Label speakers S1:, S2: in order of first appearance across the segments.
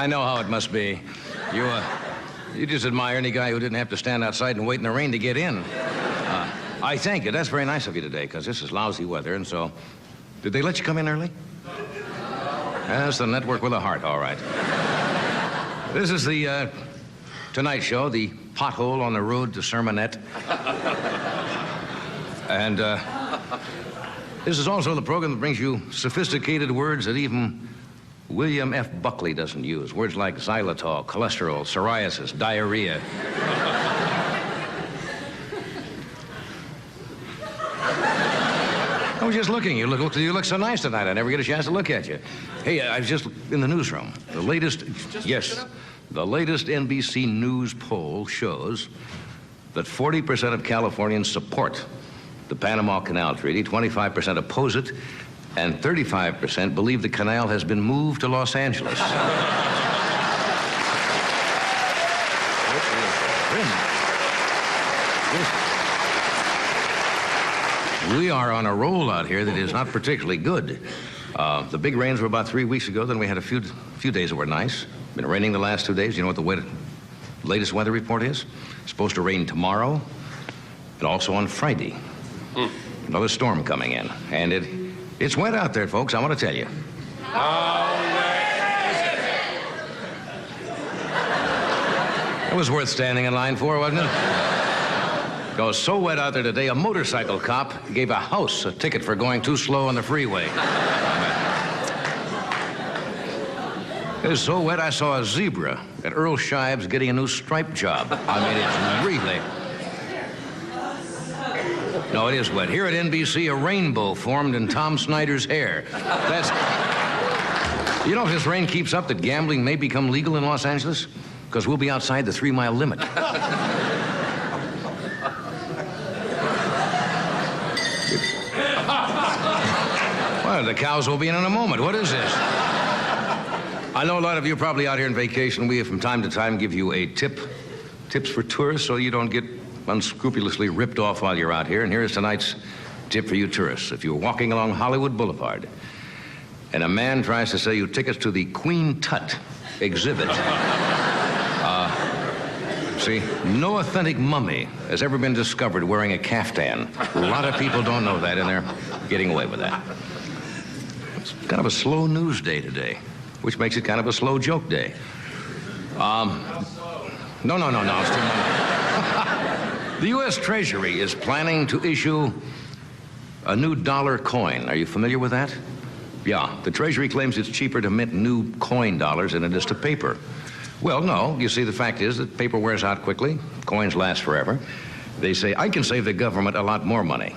S1: I know how it must be. You just admire any guy who didn't have to stand outside and wait in the rain to get in. I thank you. That's very nice of you today, because this is lousy weather, and so... Did they let you come in early? That's the network with a heart, all right. This is the Tonight Show, the pothole on the road to sermonette. And this is also the program that brings you sophisticated words that even William F. Buckley doesn't use. Words like xylitol, cholesterol, psoriasis, diarrhea. I was just looking. You look so nice tonight. I never get a chance to look at you. Hey, I was just in the newsroom. The latest... Yes. The latest NBC News poll shows that 40% of Californians support the Panama Canal Treaty, 25% oppose it, and 35% believe the canal has been moved to Los Angeles. We are on a roll out here that is not particularly good. The big rains were about 3 weeks ago. Then we had a few days that were nice. Been raining the last 2 days. You know what the latest weather report is? It's supposed to rain tomorrow and also on Friday. Another storm coming in. And it's wet out there, folks, I want to tell you. It was worth standing in line for, wasn't it? It was so wet out there today, a motorcycle cop gave a house a ticket for going too slow on the freeway. It was so wet, I saw a zebra at Earl Shive's getting a new stripe job. I mean, it's really... No, it is wet. Here at NBC, a rainbow formed in Tom Snyder's hair. That's... You know, if this rain keeps up, that gambling may become legal in Los Angeles? Because we'll be outside the 3-mile limit. Well, the cows will be in a moment. What is this? I know a lot of you are probably out here on vacation. We, from time to time, give you a tips for tourists, so you don't get unscrupulously ripped off while you're out here. And here's tonight's tip for you tourists. If you're walking along Hollywood Boulevard and a man tries to sell you tickets to the Queen Tut exhibit, see, no authentic mummy has ever been discovered wearing a caftan. A lot of people don't know that, and they're getting away with that. It's kind of a slow news day today, which makes it kind of a slow joke day. No, it's too much. The U.S. Treasury is planning to issue a new dollar coin. Are you familiar with that? Yeah, the Treasury claims it's cheaper to mint new coin dollars than it is to paper. Well, no. You see, the fact is that paper wears out quickly. Coins last forever. They say, I can save the government a lot more money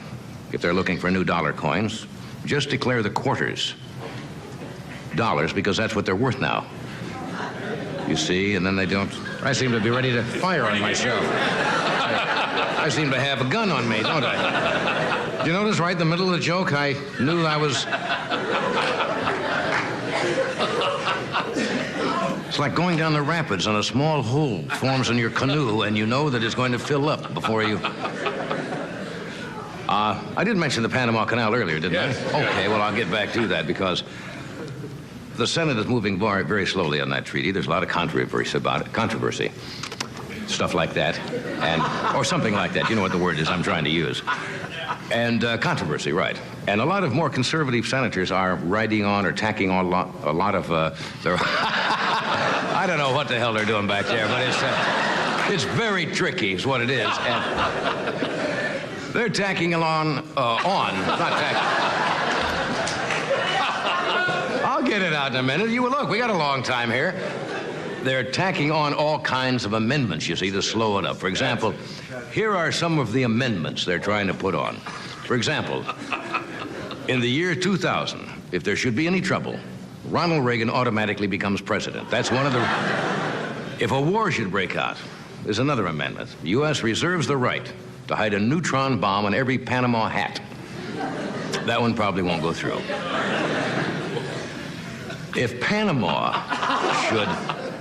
S1: if they're looking for new dollar coins. Just declare the quarters dollars, because that's what they're worth now. You see, and then they don't... I seem to be ready to fire on myself. I seem to have a gun on me, don't I? Did you notice right in the middle of the joke, I knew I was... It's like going down the rapids and a small hole forms in your canoe, and you know that it's going to fill up before you... I did mention the Panama Canal earlier, didn't I? Okay, well, I'll get back to that, because the Senate is moving very slowly on that treaty. There's a lot of controversy about it. Controversy. Stuff like that. Or something like that. You know what the word is I'm trying to use. And controversy, right. And a lot of more conservative senators are riding on or tacking on a lot of their... I don't know what the hell they're doing back there, but it's very tricky is what it is. And they're tacking not tacking. I'll get it out in a minute. Look, we got a long time here. They're tacking on all kinds of amendments, you see, to slow it up. For example, here are some of the amendments they're trying to put on. For example, in the year 2000, if there should be any trouble, Ronald Reagan automatically becomes president. That's one of the... If a war should break out, there's another amendment. The U.S. reserves the right to hide a neutron bomb on every Panama hat. That one probably won't go through. If Panama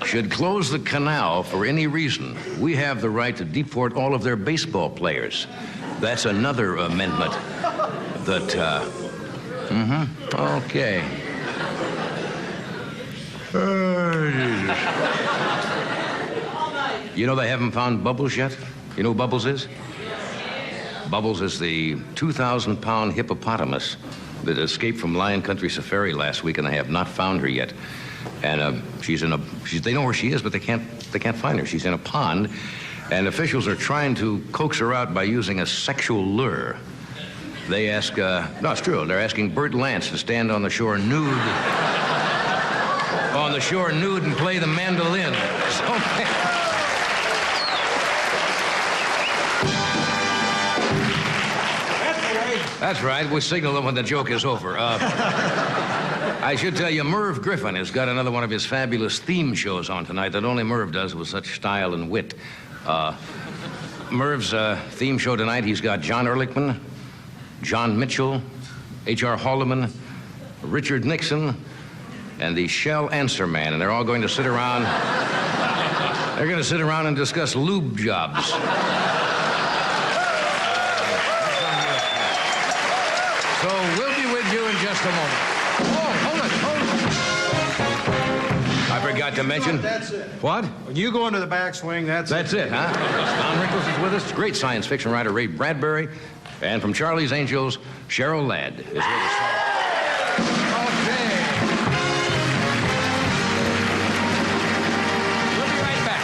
S1: should close the canal for any reason, we have the right to deport all of their baseball players. That's another amendment that, Okay. Oh, Jesus. You know they haven't found Bubbles yet? You know who Bubbles is? Bubbles is the 2,000-pound hippopotamus that escaped from Lion Country Safari last week, and they have not found her yet. And they know where she is, but they can't find her. She's in a pond, and officials are trying to coax her out by using a sexual lure. They ask, no, it's true, they're asking Burt Lance to stand on the shore nude, and play the mandolin. That's right. We signal them when the joke is over. I should tell you, Merv Griffin has got another one of his fabulous theme shows on tonight that only Merv does with such style and wit. Merv's theme show tonight, he's got John Ehrlichman, John Mitchell, H.R. Haldeman, Richard Nixon, and the Shell Answer Man, and they're all going to sit around. They're going to sit around and discuss lube jobs. So we'll be with you in just a moment. Oh, hold it. I forgot to mention.
S2: That's it.
S1: What?
S2: When you go into the backswing, that's
S1: it, huh? Don Rickles is with us. Great science fiction writer Ray Bradbury. And from Charlie's Angels, Cheryl Ladd is with us. Okay. We'll be right back.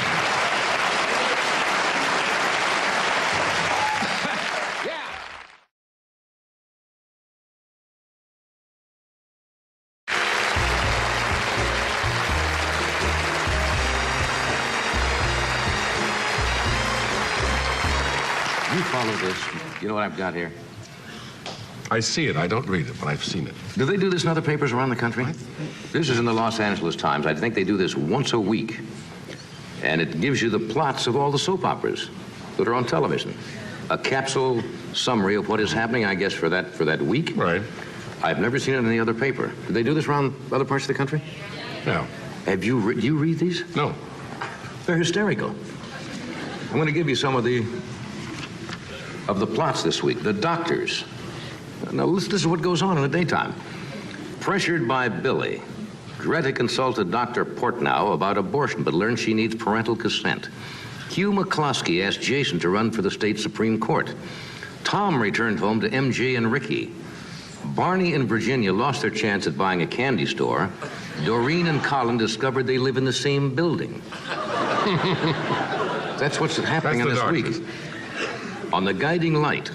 S1: Yeah. You follow this. You know what I've got here?
S3: I see it. I don't read it, but I've seen it.
S1: Do they do this in other papers around the country? This is in the Los Angeles Times. I think they do this once a week. And it gives you the plots of all the soap operas that are on television. A capsule summary of what is happening, I guess, for that week.
S3: Right.
S1: I've never seen it in any other paper. Do they do this around other parts of the country?
S3: No.
S1: Do you read these?
S3: No.
S1: They're hysterical. I'm going to give you some of the plots this week. The doctors. Now, this is what goes on in the daytime. Pressured by Billy, Greta consulted Dr. Portnow about abortion, but learned she needs parental consent. Hugh McCloskey asked Jason to run for the state Supreme Court. Tom returned home to MJ and Ricky. Barney and Virginia lost their chance at buying a candy store. Doreen and Colin discovered they live in the same building. That's what's happening in this week. On the guiding light,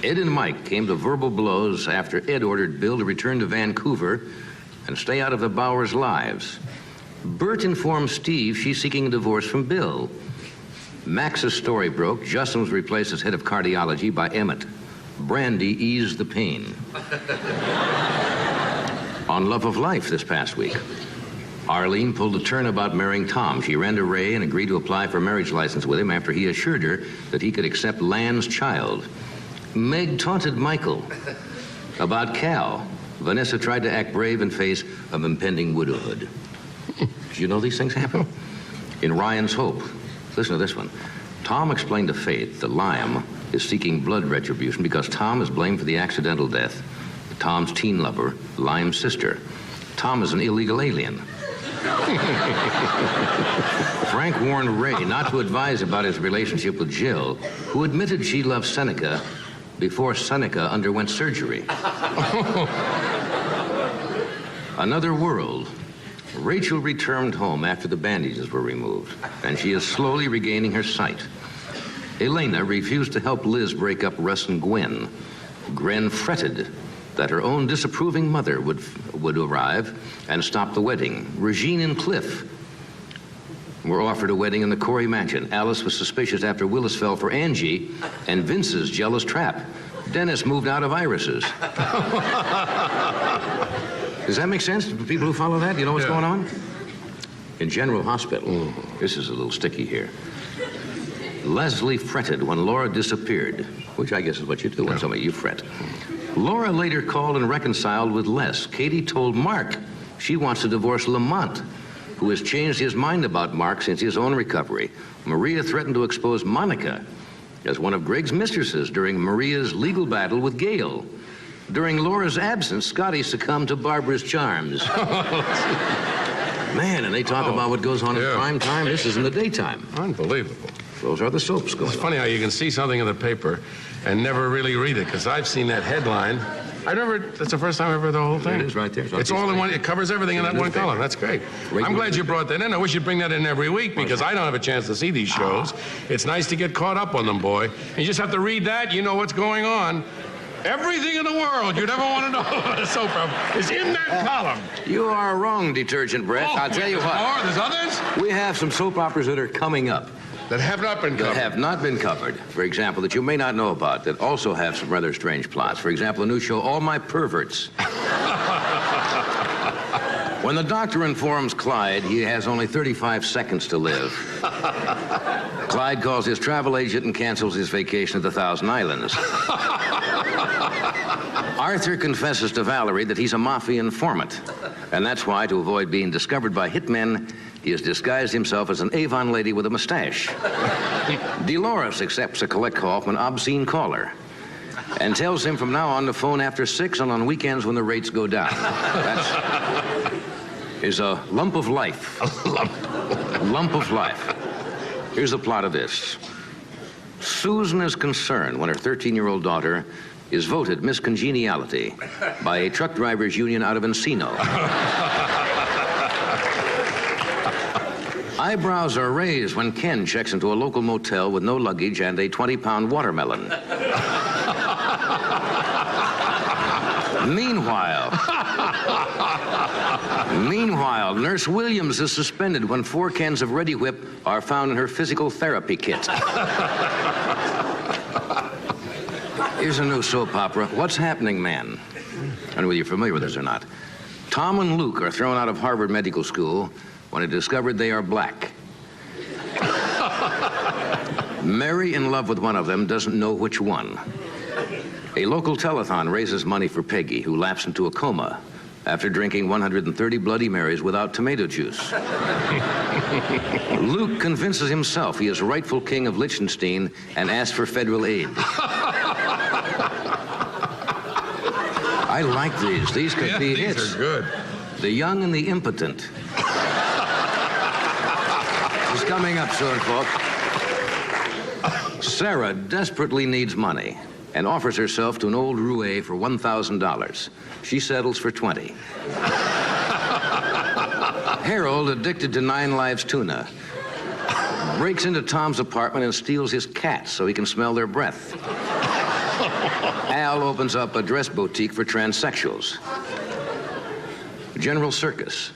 S1: Ed and Mike came to verbal blows after Ed ordered Bill to return to Vancouver and stay out of the Bowers' lives. Bert informed Steve she's seeking a divorce from Bill. Max's story broke. Justin was replaced as head of cardiology by Emmett. Brandy eased the pain. On Love of Life this past week, Arlene pulled a turn about marrying Tom. She ran to Ray and agreed to apply for a marriage license with him after he assured her that he could accept Lan's child. Meg taunted Michael. About Cal, Vanessa tried to act brave in face of impending widowhood. Did you know these things happen? In Ryan's Hope, listen to this one. Tom explained to Faith that Liam is seeking blood retribution because Tom is blamed for the accidental death of Tom's teen lover, Liam's sister. Tom is an illegal alien. Frank warned Ray not to advise about his relationship with Jill, who admitted she loved Seneca before Seneca underwent surgery. Another world. Rachel returned home after the bandages were removed, and she is slowly regaining her sight. Elena refused to help Liz break up Russ and Gwen. Gwen fretted that her own disapproving mother would arrive and stop the wedding. Regine and Cliff were offered a wedding in the Corey mansion. Alice was suspicious after Willis fell for Angie and Vince's jealous trap. Dennis moved out of Iris's. Does that make sense to people who follow that? You know what's going on? In General Hospital, this is a little sticky here. Leslie fretted when Laura disappeared, which I guess is what you do when somebody you fret. Laura later called and reconciled with Les. Katie told Mark she wants to divorce Lamont, who has changed his mind about Mark since his own recovery. Maria threatened to expose Monica as one of Greg's mistresses during Maria's legal battle with Gail. During Laura's absence, Scotty succumbed to Barbara's charms. Man, and they talk about what goes on in
S3: Yeah.
S1: prime time. This is in the daytime.
S3: Unbelievable.
S1: Those are the soaps going
S3: It's
S1: on.
S3: funny how you can see something in the paper and never really read it, because I've seen that headline. That's the first time I ever read the whole thing.
S1: It is right there.
S3: It's all in one. It covers everything in that one
S1: newspaper.
S3: column. That's great.
S1: Regular
S3: I'm glad you brought that in. I wish you'd bring that in every week, because I don't have a chance to see these shows. It's nice to get caught up on them, boy. You just have to read that. You know what's going on. Everything in the world you'd ever want to know about a soap opera is in that column.
S1: You are wrong, Detergent Breath. I'll tell you
S3: there's
S1: what.
S3: More? There's others
S1: We have some soap operas that are coming up
S3: that have not been
S1: that
S3: covered.
S1: have not been covered. For example, that you may not know about, that also have some rather strange plots. For example, a new show, All My Perverts. When the doctor informs Clyde he has only 35 seconds to live, Clyde calls his travel agent and cancels his vacation at the Thousand Islands. Arthur confesses to Valerie that he's a mafia informant, and that's why, to avoid being discovered by hitmen, he has disguised himself as an Avon lady with a mustache. Dolores accepts a collect call from an obscene caller and tells him from now on to phone after 6 and on weekends when the rates go down. That is a lump of life. Lump of life. Here's the plot of this. Susan is concerned when her 13-year-old daughter is voted Miss Congeniality by a truck drivers union out of Encino. Eyebrows are raised when Ken checks into a local motel with no luggage and a 20-pound watermelon. Meanwhile, Nurse Williams is suspended when 4 cans of Ready Whip are found in her physical therapy kit. Here's a new soap opera, What's Happening, Man? I don't know whether you're familiar with this or not. Tom and Luke are thrown out of Harvard Medical School when it discovered they are black. Mary, in love with one of them, doesn't know which one. A local telethon raises money for Peggy, who lapsed into a coma after drinking 130 Bloody Marys without tomato juice. Luke convinces himself he is rightful king of Liechtenstein and asks for federal aid. I like these. These could be hits.
S3: These are good.
S1: The Young and the Impotent. It's coming up soon, folks. Sarah desperately needs money and offers herself to an old roue for $1,000. She settles for 20. Harold, addicted to 9 Lives tuna, breaks into Tom's apartment and steals his cats so he can smell their breath. Al opens up a dress boutique for transsexuals. General Circus.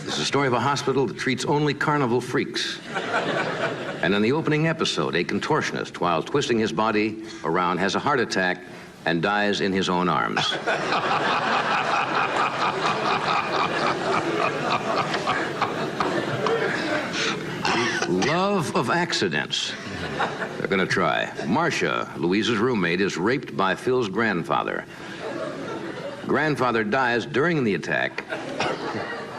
S1: This is a story of a hospital that treats only carnival freaks. And in the opening episode, a contortionist, while twisting his body around, has a heart attack and dies in his own arms. Love of accidents. They're going to try. Marcia, Louise's roommate, is raped by Phil's grandfather. Grandfather dies during the attack,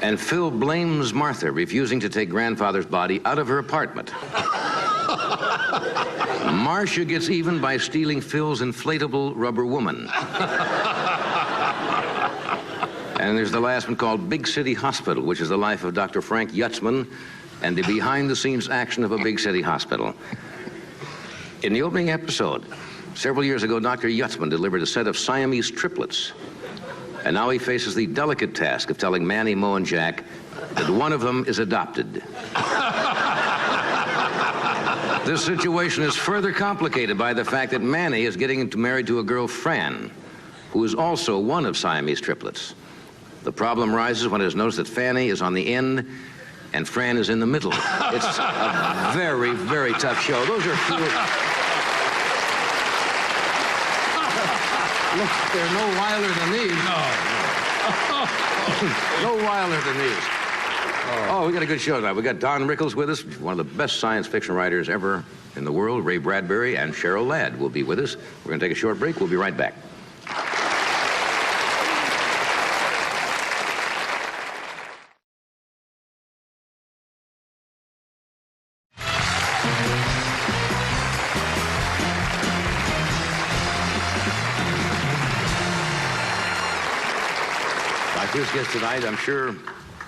S1: and Phil blames Martha, refusing to take grandfather's body out of her apartment. Marcia gets even by stealing Phil's inflatable rubber woman. And there's the last one called Big City Hospital, which is the life of Dr. Frank Yutzman and the behind-the-scenes action of a big city hospital. In the opening episode, several years ago, Dr. Yutzman delivered a set of Siamese triplets. And now he faces the delicate task of telling Manny, Mo, and Jack that one of them is adopted. This situation is further complicated by the fact that Manny is getting married to a girl, Fran, who is also one of Siamese triplets. The problem rises when it is noticed that Fanny is on the end and Fran is in the middle. It's a very, very tough show. Those are few. Look, they're no wilder than these. No wilder than these. Oh, we got a good show tonight. We got Don Rickles with us, one of the best science fiction writers ever in the world. Ray Bradbury and Cheryl Ladd will be with us. We're going to take a short break. We'll be right back. My first guest tonight, I'm sure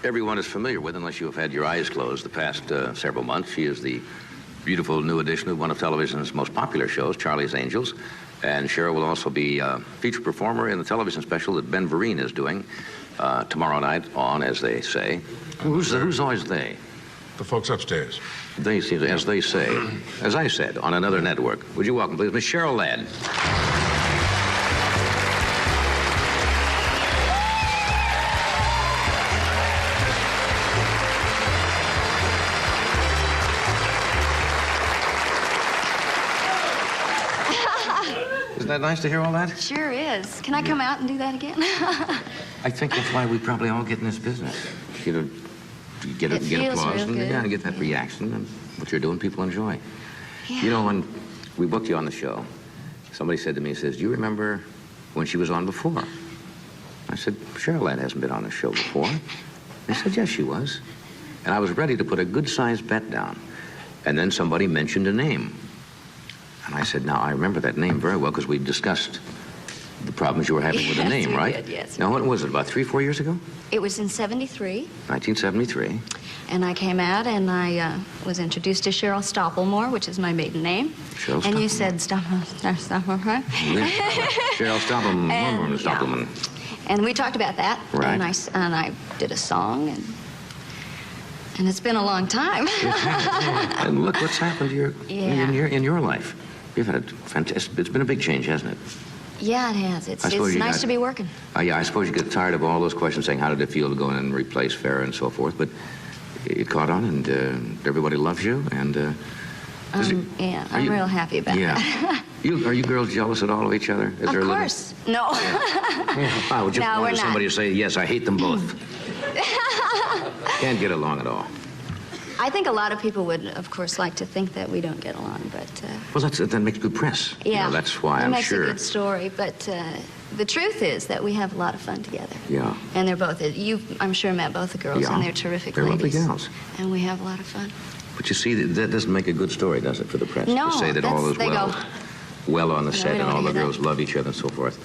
S1: everyone is familiar with, unless you have had your eyes closed the past several months. She is the beautiful new addition of one of television's most popular shows, Charlie's Angels. And Cheryl will also be a featured performer in the television special that Ben Vereen is doing tomorrow night on, as they say. Who's always they?
S3: The folks upstairs.
S1: They seem to, as they say, as I said, on another network. Would you welcome, please, Miss Cheryl Ladd. Isn't that nice to hear all that?
S4: Sure is. Can I come out and do that again?
S1: I think that's why we probably all get in this business. You know, get
S4: It feels
S1: applause
S4: real
S1: and
S4: good.
S1: yeah, get that reaction, and what you're doing, people enjoy.
S4: Yeah.
S1: You know, when we booked you on the show, somebody said to me, says, "Do you remember when she was on before?" I said, "Cheryl Ladd hasn't been on the show before." They said, "Yes, she was." And I was ready to put a good-sized bet down. And then somebody mentioned a name. And I said, "Now, I remember that name very well because we discussed the problems you were having with the
S4: Yes,
S1: name,
S4: we
S1: right?"
S4: did, yes.
S1: Now, what was it, about 3 or 4 years ago?
S4: It was in 73,
S1: 1973.
S4: and I came out and I was introduced to Cheryl Stoppelmore, which is my maiden name.
S1: Cheryl
S4: And you
S1: Stoppelmore.
S4: said Stoppelmore, right?
S1: Cheryl Stoppelman.
S4: And,
S1: Stoppelman.
S4: And we talked about that.
S1: Right.
S4: And I did a song, and it's been a long time.
S1: And look what's happened to your,
S4: Yeah.
S1: in your life. You've had a fantastic, it's been a big change, hasn't it?
S4: Yeah, it has. It's
S1: I suppose you
S4: nice
S1: got-
S4: to be working.
S1: Yeah, I suppose you get tired of all those questions saying, how did it feel to go in and replace Farrah and so forth, but it caught on and everybody loves you, and...
S4: Yeah,
S1: are
S4: I'm
S1: you-
S4: real happy about
S1: Yeah.
S4: that.
S1: Are you girls jealous at all of each other? Is
S4: Of
S1: there a little-
S4: course. No.
S1: I would just
S4: No,
S1: want
S4: we're not.
S1: somebody to say, yes, I hate them both. Can't get along at all.
S4: I think a lot of people would, of course, like to think that we don't get along, but
S1: Well, that makes good press.
S4: yeah,
S1: You know, that's why
S4: it
S1: I'm
S4: makes
S1: sure.
S4: a good story. But the truth is that we have a lot of fun together.
S1: Yeah.
S4: And they're both. I'm sure met both the girls,
S1: Yeah.
S4: and they're terrific
S1: They're lovely
S4: ladies.
S1: gals.
S4: And we have a lot of fun.
S1: But you see, that doesn't make a good story, does it, for the press?
S4: No,
S1: To say that all is
S4: they
S1: well,
S4: go-
S1: well on the
S4: No,
S1: set
S4: we don't
S1: and all the
S4: wanna hear
S1: girls
S4: that.
S1: love each other and so forth.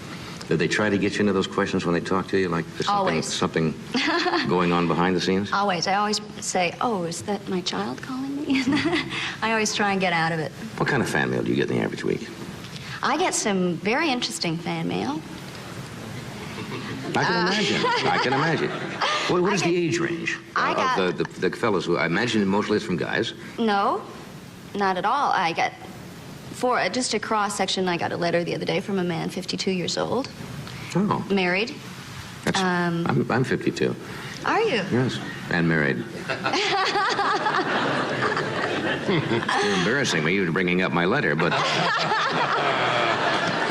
S1: Did they try to get you into those questions when they talk to you? Like there's
S4: Always.
S1: something going on behind the scenes?
S4: Always. I always say, "Oh, is that my child calling me?" I always try and get out of it.
S1: What kind of fan mail do you get in the average week?
S4: I get some very interesting fan mail.
S1: I can imagine. I can imagine. What is
S4: I
S1: the
S4: get-
S1: age range
S4: I got-
S1: of the fellows who I imagine mostly it's from guys?
S4: No, not at all. I got, for just a cross section, I got a letter the other day from a man, 52 years old,
S1: Oh,
S4: married.
S1: that's, I'm 52.
S4: Are you?
S1: Yes, and married. You're embarrassing me. You're bringing up my letter, but.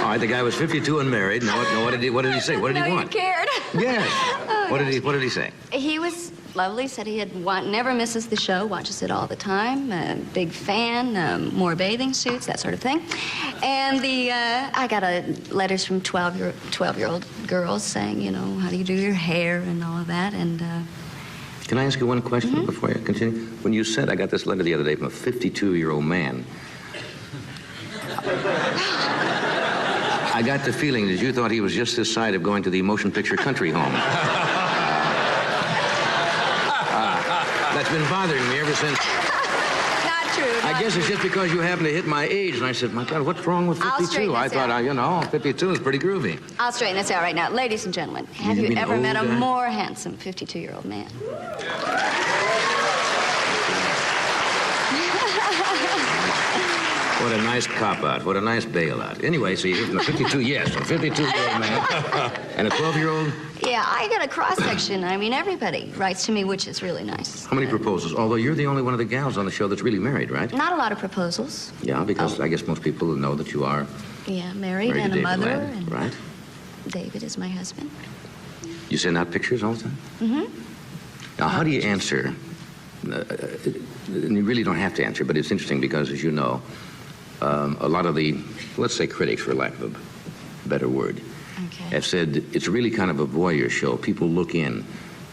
S1: All right, the guy was 52 and married. No, what did he say? What did
S4: No,
S1: he
S4: you
S1: want?
S4: cared.
S1: Yes. What did he say?
S4: He was lovely. Said he never misses the show. Watches it all the time. Big fan. More bathing suits, that sort of thing. And I got letters from 12-year-old girls saying, you know, how do you do your hair and all of that. And
S1: Can I ask you one question
S4: Mm-hmm.
S1: before I continue? When you said I got this letter the other day from a 52-year-old man, I got the feeling that you thought he was just this side of going to the motion picture country home. That's been bothering me ever since.
S4: not true.
S1: I
S4: not
S1: guess it's
S4: true.
S1: just because you happen to hit my age. And I said, my God, what's wrong with
S4: I'll
S1: 52?
S4: straighten
S1: I
S4: this
S1: thought,
S4: out.
S1: 52 is pretty groovy.
S4: I'll straighten this out right now. Ladies and gentlemen, have
S1: You
S4: you
S1: mean
S4: ever
S1: old
S4: met a
S1: guy?
S4: more handsome 52-year-old man?
S1: What a nice cop-out. What a nice bailout. Anyway, so you're a 52, yes, a 52-year-old man and a 12-year-old.
S4: Yeah, I got a cross-section. I mean, everybody writes to me, which is really nice.
S1: How many proposals? Although you're the only one of the gals on the show that's really married, right?
S4: Not a lot of proposals.
S1: Yeah, because I guess most people know that you are
S4: Yeah, married
S1: married
S4: and
S1: to
S4: a
S1: David
S4: mother.
S1: Ladd,
S4: And
S1: right?
S4: David is my husband.
S1: You send out pictures all the time?
S4: Mm-hmm.
S1: Now, how do you answer? And you really don't have to answer, but it's interesting because, as you know, a lot of the, let's say critics, for lack of a better word,
S4: Okay.
S1: have said it's really kind of a voyeur show. People look in,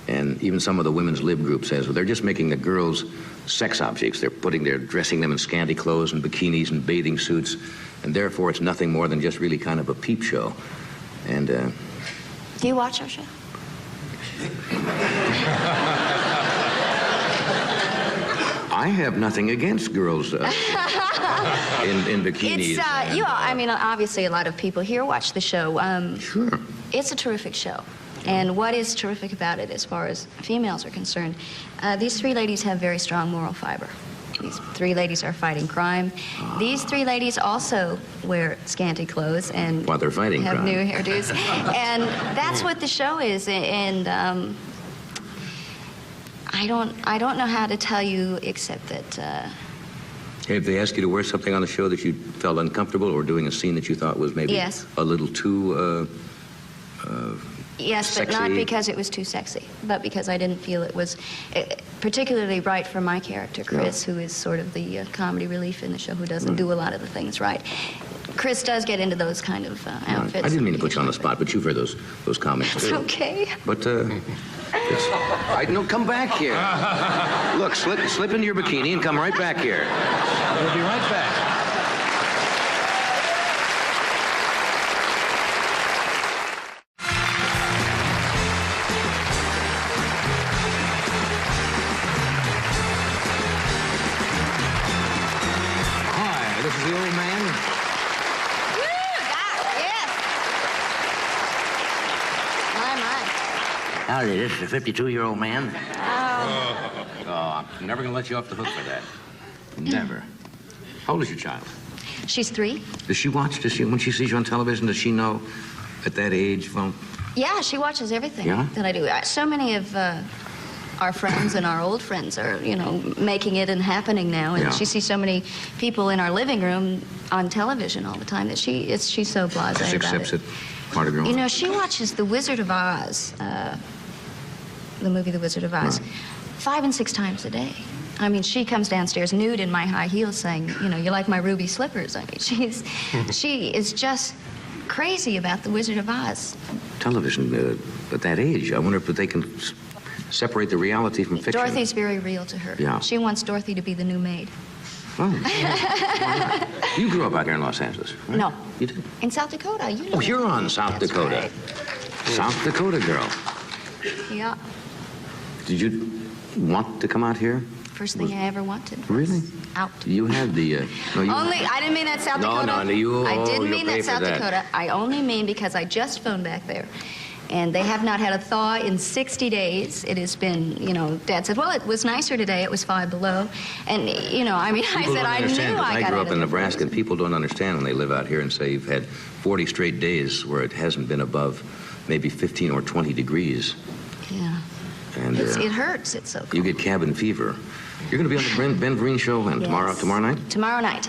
S1: and even some of the women's lib group says, well, they're just making the girls sex objects. They're dressing them in scanty clothes and bikinis and bathing suits, and therefore it's nothing more than just really kind of a peep show. And
S4: Do you watch our show?
S1: I have nothing against girls in bikinis.
S4: I mean, obviously a lot of people here watch the show.
S1: Sure.
S4: It's a terrific show. And what is terrific about it as far as females are concerned, these three ladies have very strong moral fiber. These three ladies are fighting crime. These three ladies also wear scanty clothes and
S1: While they're fighting
S4: have
S1: crime.
S4: new hairdos. And that's what the show is. And I don't know how to tell you except that
S1: Hey, if they asked you to wear something on the show that you felt uncomfortable or doing a scene that you thought was maybe
S4: Yes.
S1: a little too
S4: yes, but not
S1: sexy.
S4: because it was too sexy, but because I didn't feel it was particularly right for my character, Chris, who is sort of the comedy relief in the show, who doesn't do a lot of the things right. Chris does get into those kind of outfits.
S1: I didn't mean to put you on the spot, but you've heard those comments
S4: It's
S1: too.
S4: okay.
S1: But no, come back here. Look, slip into your bikini and come right back here. We'll be right back. Hi, this is the old man.
S4: Yes. My.
S1: Howdy, this is a 52-year-old man. Oh, I'm never going to let you off the hook for that. Never. How old is your child?
S4: She's 3.
S1: Does she watch? When she sees you on television, does she know at that age? Well,
S4: Yeah, she watches everything
S1: Yeah?
S4: that I do. So many of our friends and our old friends are, making it and happening now. And
S1: Yeah.
S4: she sees so many people in our living room on television all the time that she's so blasé
S1: just
S4: about
S1: accepts
S4: it.
S1: it. Part of your own.
S4: She watches The Wizard of Oz, the movie The Wizard of Oz, 5 and 6 times a day. I mean, she comes downstairs nude in my high heels saying, you like my ruby slippers. I mean, she is just crazy about The Wizard of Oz.
S1: Television at that age. I wonder if they can separate the reality from fiction.
S4: Dorothy's very real to her.
S1: Yeah.
S4: She wants Dorothy to be the new maid.
S1: Oh. You grew up out here in Los Angeles, right?
S4: No.
S1: You did?
S4: In South Dakota, you know.
S1: Oh, Huron, South
S4: That's
S1: Dakota.
S4: right.
S1: South Dakota girl.
S4: Yeah.
S1: Did you want to come out here?
S4: First thing I ever wanted. was
S1: Really?
S4: Out.
S1: You had the... no, you
S4: I didn't mean that South
S1: No,
S4: Dakota.
S1: no, you-
S4: I
S1: oh,
S4: didn't
S1: you'll
S4: mean
S1: pay
S4: that
S1: for
S4: South
S1: that.
S4: Dakota. I only mean because I just phoned back there. And they have not had a thaw in 60 days. It has been, Dad said, well, it was nicer today. It was 5 below. And, I mean, I
S1: People
S4: said,
S1: don't
S4: I knew
S1: understand, 'cause
S4: I
S1: I
S4: got
S1: grew
S4: out
S1: up
S4: of
S1: in
S4: the
S1: Nebraska, and people don't understand when they live out here and say you've had 40 straight days where it hasn't been above maybe 15 or 20 degrees.
S4: Yeah.
S1: And
S4: It hurts. It's so cool.
S1: you get cabin fever. You're going to be on the Ben Vereen show when?
S4: Yes.
S1: Tomorrow night?
S4: Tomorrow night.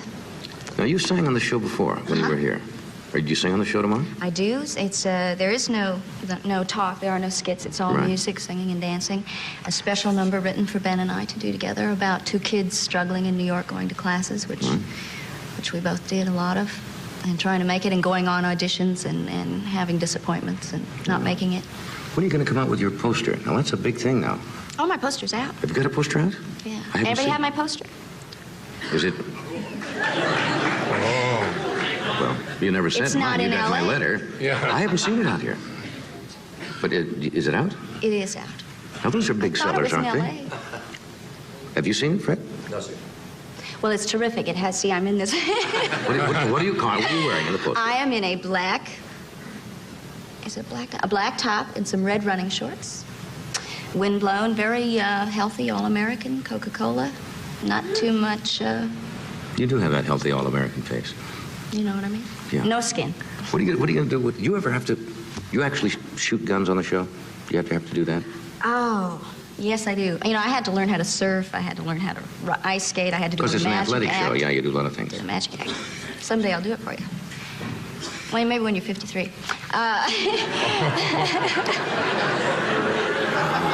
S1: Now, you sang on the show before when you were here. Or did you sing on the show tomorrow?
S4: I do. It's there is no talk. There are no skits. It's all
S1: Right.
S4: music, singing, and dancing. A special number written for Ben and I to do together about 2 kids struggling in New York going to classes, which we both did a lot of, and trying to make it and going on auditions and having disappointments and not making it.
S1: When are you going to come out with your poster? Now, that's a big thing now.
S4: Oh, my poster's out.
S1: Have you got a poster out?
S4: Yeah.
S1: I haven't
S4: Everybody
S1: seen-
S4: have my poster?
S1: Is it? Well, you never sent
S4: It's
S1: mine.
S4: not
S1: You
S4: in
S1: got my
S4: LA.
S1: letter.
S3: Yeah.
S1: I haven't seen it out here. But is it out?
S4: It is out.
S1: Now, those are big
S4: I thought it
S1: sellers,
S4: was in
S1: aren't
S4: LA.
S1: they? Have you seen it, Fred?
S4: Well, it's terrific. It has. See, I'm in this.
S1: What are you wearing in the poster?
S4: I am in a black. Is it black? A black top and some red running shorts. Windblown, very healthy, all-American Coca-Cola. Not too much.
S1: You do have that healthy all-American face.
S4: You know what I mean?
S1: Yeah.
S4: No skin.
S1: What are you going to do with... You ever have to... You actually shoot guns on the show? You have to do that?
S4: Oh, yes, I do. I had to learn how to surf. I had to learn how to ice skate. I had to do a
S1: Because it's an
S4: magic
S1: athletic
S4: act.
S1: show. Yeah, you do a lot of things.
S4: Did a magic act. Someday I'll do it for you. Well, maybe when you're 53.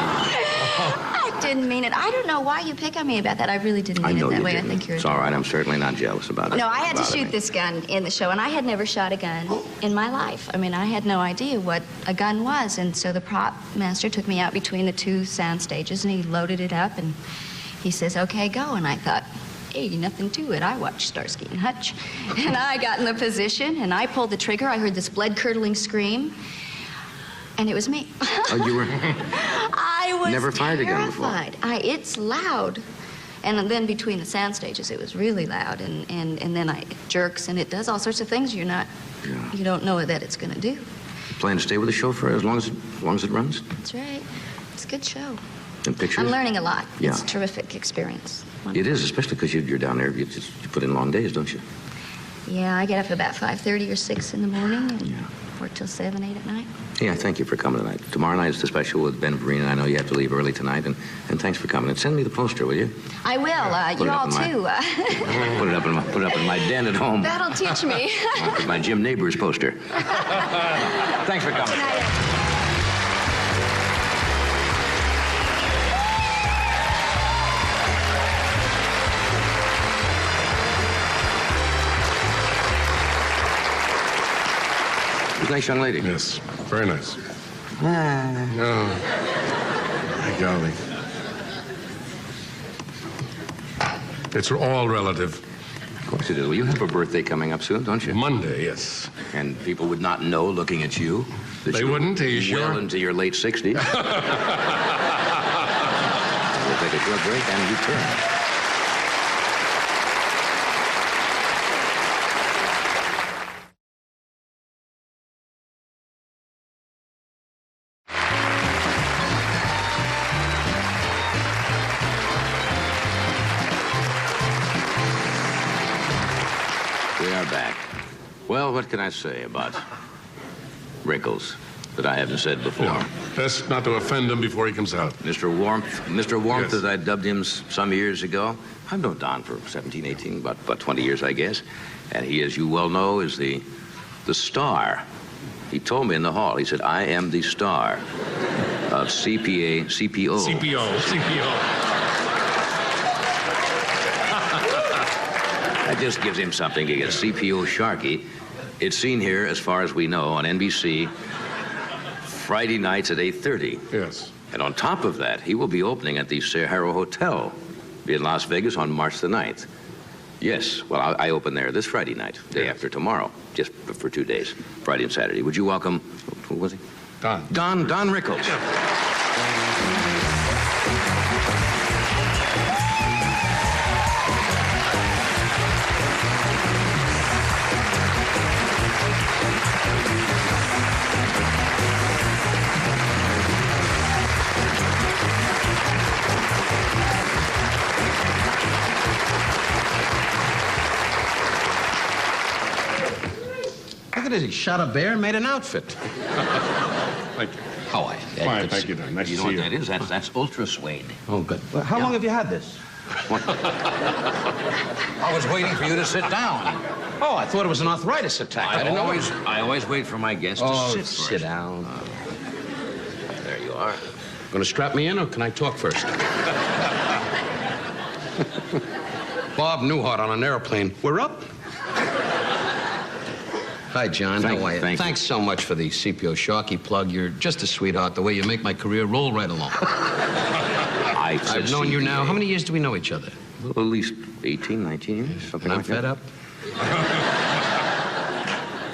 S4: I didn't mean it. I don't know why you pick on me about that. I really didn't
S1: I
S4: mean
S1: know
S4: it that
S1: you
S4: way.
S1: didn't.
S4: I think you're.
S1: It's all right. I'm certainly not jealous about it.
S4: No, I had to
S1: Bother
S4: shoot
S1: me.
S4: this gun in the show, and I had never shot a gun in my life. I mean, I had no idea what a gun was, and so the prop master took me out between the 2 sound stages, and he loaded it up, and he says, "Okay, go." And I thought, hey, nothing to it. I watched Starsky and Hutch. And I got in the position, and I pulled the trigger. I heard this blood-curdling scream. And it was me.
S1: Oh, you were...
S4: I was
S1: Never fired a gun before.
S4: terrified. It's loud. And then between the sound stages, it was really loud. And then it jerks, and it does all sorts of things you don't know that it's going to do.
S1: Plan to stay with the show for as long as it runs?
S4: That's right. It's a good show.
S1: And pictures?
S4: I'm learning a lot.
S1: Yeah.
S4: It's a terrific experience.
S1: It is, especially because you're down there. You put in long days, don't you?
S4: Yeah, I get up about 5:30 or 6 in the morning and work till 7, 8 at night.
S1: Yeah, thank you for coming tonight. Tomorrow night is the special with Ben Vereen. I know you have to leave early tonight, and thanks for coming. And send me the poster, will you?
S4: I will. You all too.
S1: Put it up in my den at home.
S4: That'll teach me.
S1: I'll put my Jim Neighbors poster. Thanks for coming.
S4: Good night.
S1: Nice young lady.
S3: Yes, very nice. Oh, my golly. It's all relative.
S1: Of course it is. Well, you have a birthday coming up soon, don't you?
S3: Monday, yes.
S1: And people would not know, looking at you, that
S3: They
S1: you're
S3: wouldn't? Are you sure?
S1: well into your late 60s. We'll take a short break and return. We are back. Well, what can I say about Rickles that I haven't said before?
S3: No, best not to offend him before he comes out.
S1: Mr. Warmth,
S3: Yes.
S1: as I dubbed him some years ago. I've known Don for 17, 18, about 20 years, I guess. And he, as you well know, is the star. He told me in the hall, he said, I am the star of CPO.
S3: CPO.
S1: That just gives him something to get. CPO Sharkey. It's seen here, as far as we know, on NBC Friday nights at 8:30.
S3: Yes.
S1: And on top of that, he will be opening at the Sahara Hotel in Las Vegas on March the 9th. Yes, well, I open there this Friday night, day after tomorrow, just for 2 days, Friday and Saturday. Would you welcome, who was he?
S3: Don.
S1: Don Rickles.
S2: Look at this. He shot a bear and made an outfit.
S3: Thank you.
S1: How are you?
S3: Fine, thank you, Don. Nice
S1: You
S3: to
S1: know
S3: see
S1: what
S3: you.
S1: that is? That's Ultra Suede.
S2: Oh, good. Well, how long have you had this?
S1: I was waiting for you to sit down.
S2: Oh, I thought it was an arthritis attack. I didn't know.
S1: I always wait for my guests to sit first.
S2: sit down.
S1: There you are.
S2: Going to strap me in, or can I talk first? Bob Newhart on an airplane. We're up. Hi, John. How are you? Thanks so much for the CPO Sharkey plug. You're just a sweetheart. The way you make my career roll right along. I've known you now. How many years do we know each other?
S1: Well, at least 18, 19 years, something
S2: And I'm
S1: like
S2: fed
S1: that.
S2: up.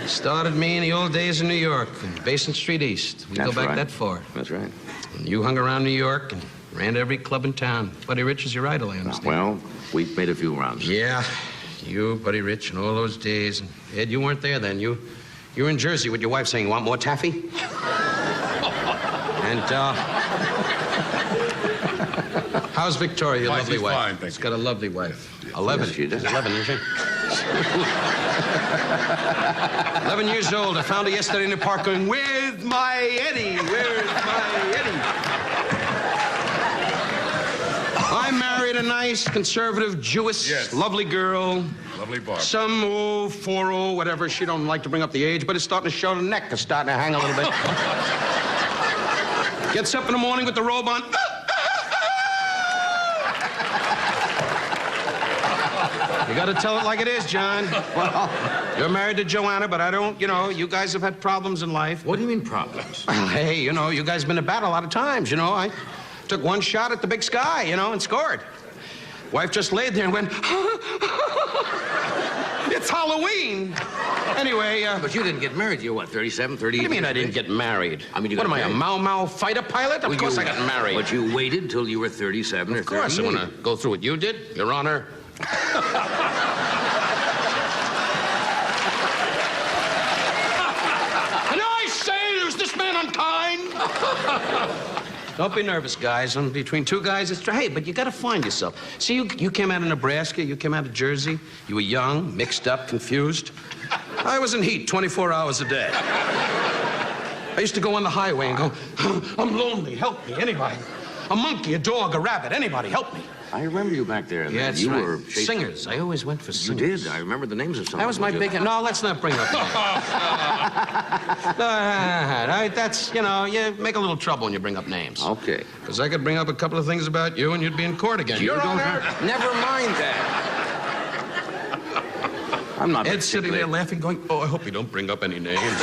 S2: Started me in the old days in New York, in Basin Street East. We
S1: That's
S2: go back
S1: right.
S2: that far.
S1: That's right.
S2: And you hung around New York and ran to every club in town. Buddy Rich is your idol, I understand.
S1: Well, we've made a few rounds.
S2: Yeah, you, Buddy Rich, and all those days. And Ed, you weren't there then. You were in Jersey with your wife saying, want more taffy? And, how's Victoria, your
S3: Fine,
S2: lovely
S3: she's
S2: wife?
S3: fine, thank
S2: She's
S3: you.
S2: got a lovely wife. 11.
S1: Yes, she does.
S2: She's 11, isn't she? 11 years old. I found her yesterday in the park going, where's my Eddie? Where's my Eddie? I married a nice, conservative, Jewish,
S3: Yes.
S2: lovely girl.
S3: Lovely bar.
S2: Some 40, whatever. She don't like to bring up the age, but it's starting to show. The neck is starting to hang a little bit. Gets up in the morning with the robe on. You got to tell it like it is, John. Well, you're married to Joanna, but I don't, you guys have had problems in life.
S1: What do you mean problems?
S2: Hey, you guys have been to battle a lot of times, I took one shot at the big sky, and scored. Wife just laid there and went, It's Halloween. Anyway,
S1: But you didn't get married. You're what, 37, 38?
S2: What do you mean I didn't get married?
S1: I mean, you
S2: what
S1: got
S2: am I, a
S1: married.
S2: Mau Mau fighter pilot? Of course I got married.
S1: But you waited till you were 37 or 38.
S2: Of course, I want to go through what you did, Your Honor. And I say, is this man unkind? Don't be nervous, guys. I'm between two guys. Hey, but you got to find yourself. See, you came out of Nebraska. You came out of Jersey. You were young, mixed up, confused. I was in heat 24 hours a day. I used to go on the highway and go, I'm lonely. Help me, anybody. A monkey, a dog, a rabbit, anybody, help me.
S1: I remember you back there.
S2: Yeah, that's
S1: you
S2: right.
S1: were chasing...
S2: Singers. I always went for
S1: You
S2: singers.
S1: did. I remember the names of some.
S2: That was my big... No, let's not bring up names. That's, you know, you make a little trouble when you bring up names.
S1: Okay.
S2: Because I could bring up a couple of things about you and you'd be in court again.
S1: You
S2: Your
S1: don't
S2: Honor.
S1: Never mind that. I'm not...
S2: Ed's sitting there laughing, going, oh, I hope you don't bring up any names.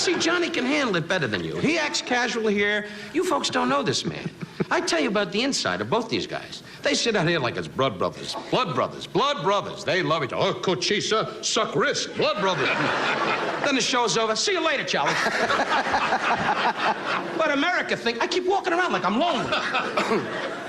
S2: See, Johnny can handle it better than you. He acts casual here. You folks don't know this man. I tell you about the inside of both these guys. They sit out here like it's blood brothers. Blood brothers. Blood brothers. They love each other. Oh, Cochisa, suck wrist. Blood brothers. Then the show's over. See you later, Charlie. But America I keep walking around like I'm lonely.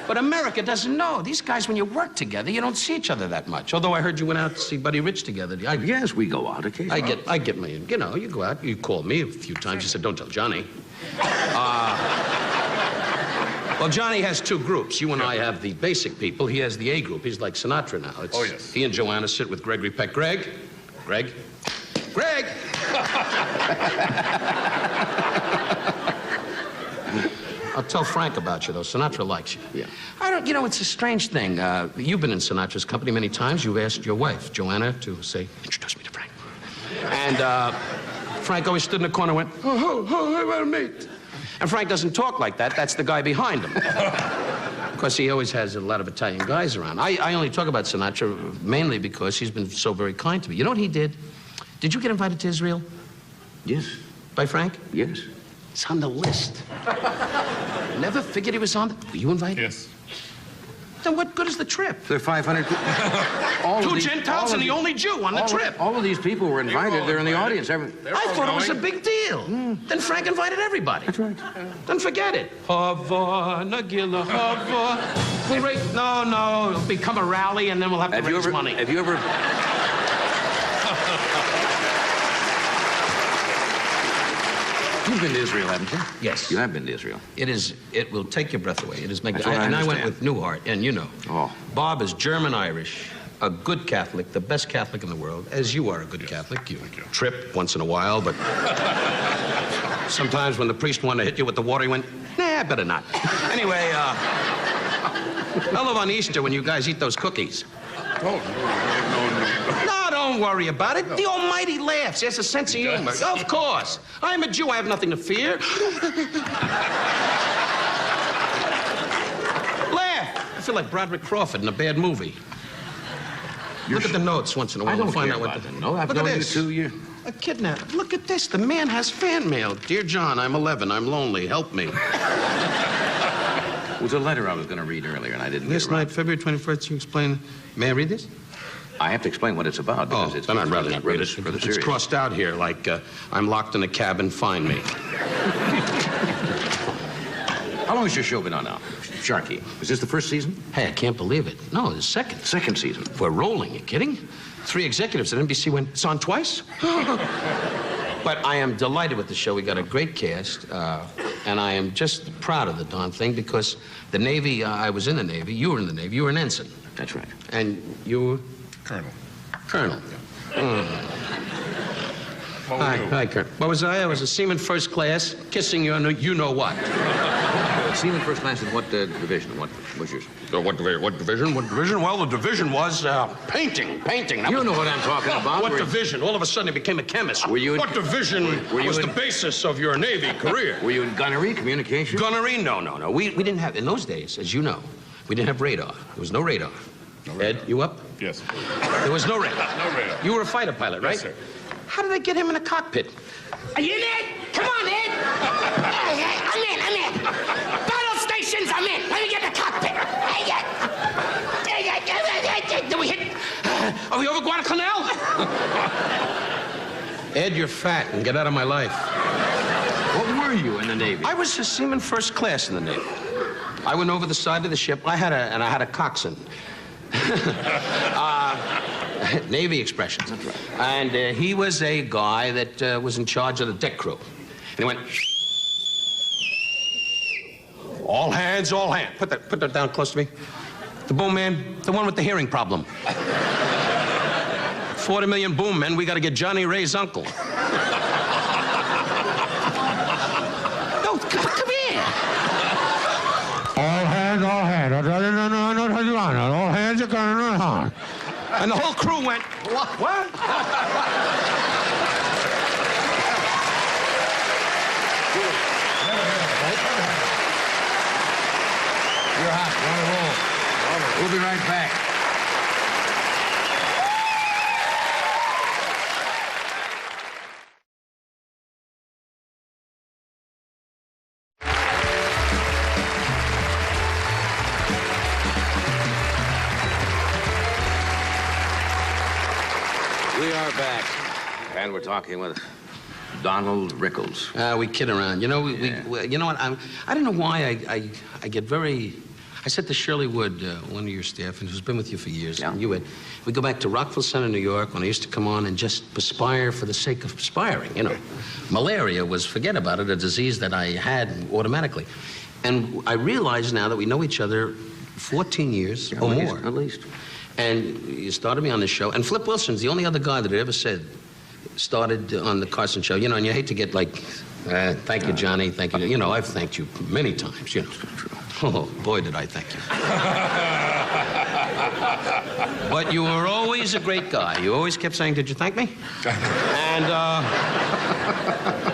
S2: But America doesn't know. These guys, when you work together, you don't see each other that much. Although I heard you went out to see Buddy Rich together.
S1: Yes, we go out occasionally.
S2: I get my, you know, you go out. You called me a few times. You said, don't tell Johnny. Well, Johnny has two groups. You and I have the basic people. He has the A group. He's like Sinatra now.
S3: Oh, yes.
S2: He and Joanna sit with Gregory Peck. Greg? Greg? I'll tell Frank about you, though. Sinatra likes you.
S1: Yeah.
S2: You know, it's a strange thing. You've been in Sinatra's company many times. You've asked your wife, Joanna, to say, introduce me to Frank. And Frank always stood in the corner and went, I want to meet. And Frank doesn't talk like that. That's the guy behind him. Of course, he always has a lot of Italian guys around. I only talk about Sinatra mainly because he's been so very kind to me. You know what he did? Did you get invited to Israel?
S1: Yes.
S2: By Frank?
S1: Yes.
S2: It's on the list. Never figured he was on the... Were you invited?
S3: Yes.
S2: Then what good is the trip?
S1: There are 500 people.
S2: Two Gentiles and the only Jew on the trip.
S1: All of these people were invited. They're in the audience.
S2: I thought it was a big deal. Then Frank invited everybody. That's right. Then forget it. Hava, Nagila, Hava. We'll no, it'll become a rally and then we'll have to raise money.
S1: Have you ever... You've been to Israel, haven't you?
S2: Yes.
S1: You have been to Israel.
S2: It will take your breath away. It is magnificent.
S1: That's what I
S2: And I went
S1: understand.
S2: with Newhart, and you know.
S1: Oh.
S2: Bob is German-Irish, a good Catholic, the best Catholic in the world, as you are a good Catholic. You trip once in a while, but sometimes when the priest wanted to hit you with the water, he went, nah, better not. Anyway, I love on Easter when you guys eat those cookies.
S3: No.
S2: No, don't worry about it. The Almighty laughs. There's a sense of humor. Of course. I'm a Jew. I have nothing to fear. Laugh. I feel like Broderick Crawford in a bad movie. Look at the notes once in a while.
S1: I don't
S2: and find
S1: care
S2: out what
S1: about
S2: the...
S1: them. No, I've
S2: Look at
S1: known you
S2: this.
S1: 2 years.
S2: A kidnapper. Look at this. The man has fan mail. Dear John, I'm 11. I'm lonely. Help me.
S1: It was a letter I was going to read earlier, and I didn't
S2: This
S1: get around.
S2: night, February 21st, you explain... May I read this?
S1: I have to explain what it's about because it's
S2: then I'd rather not read it.
S1: rather
S2: It's
S1: serious.
S2: crossed out here like, I'm locked in a cabin, find me.
S1: How long has your show been on now? Sharky. Is this the first season?
S2: Hey, I can't believe it. No, the second.
S1: Second season.
S2: We're rolling. You kidding? 3 executives at NBC went, it's on twice? But I am delighted with the show. We got a great cast, and I am just proud of the darn thing because the Navy, I was in the Navy, you were in the Navy, you were an ensign.
S1: That's right.
S2: And you were?
S3: Colonel.
S2: Colonel.
S3: What were you?
S2: Hi, Colonel. What was I? I was a seaman first class, kissing you know what.
S1: Seaman first class in what division? What was yours?
S2: What division? What division? Well, the division was painting. That
S1: You
S2: was-
S1: know what I'm talking about.
S2: What
S1: Were-
S2: division? All of a sudden, he became a chemist.
S1: Were you in-
S2: What division
S1: were you
S2: was
S1: in-
S2: the basis of your Navy career?
S1: Were you in gunnery, communication?
S2: Gunnery? No. We didn't have, in those days, as you know, we didn't have radar. There was no radar. Ed, you up?
S3: Yes.
S2: There was no radar.
S3: No radar.
S2: You were a fighter pilot, right?
S3: Yes, sir.
S2: How did they get him in a cockpit?
S5: Are you in, Ed? Come on, Ed. I'm in. Battle stations, I'm in. Let me get the cockpit. Do we hit?
S2: Are we over Guadalcanal? Ed, you're fat, and get out of my life.
S1: What were you in the Navy?
S2: I was a seaman first class in the Navy. I went over the side of the ship. I had a coxswain. Navy expressions. That's right. And he was a guy that was in charge of the deck crew. And he went, all hands, all hands. Put that down close to me. The boom man, the one with the hearing problem. 40 million boom men, we got to get Johnny Ray's uncle. No, come here.
S6: All hands, all hands. All hands are going on.
S2: And the whole crew went, what?
S1: You're hot. Want to roll. We'll be right back. We are back, and we're talking with Donald Rickles.
S2: We kid around. You know, we you know what? I don't know why I get very. I said to Shirley Wood, one of your staff, and who's been with you for years,
S1: Yeah.
S2: and you had, we go back to Rockville Center, New York, when I used to come on and just perspire for the sake of perspiring, you know. Malaria was, forget about it, a disease that I had automatically. And I realize now that we know each other 14 years or more.
S1: At least.
S2: And you started me on this show. And Flip Wilson's the only other guy that ever said, started on the Carson show, you know, and you hate to get like, thank you, Johnny, thank you. You know, I've thanked you many times, you know. Oh, boy, did I thank you. But you were always a great guy. You always kept saying, did you thank me?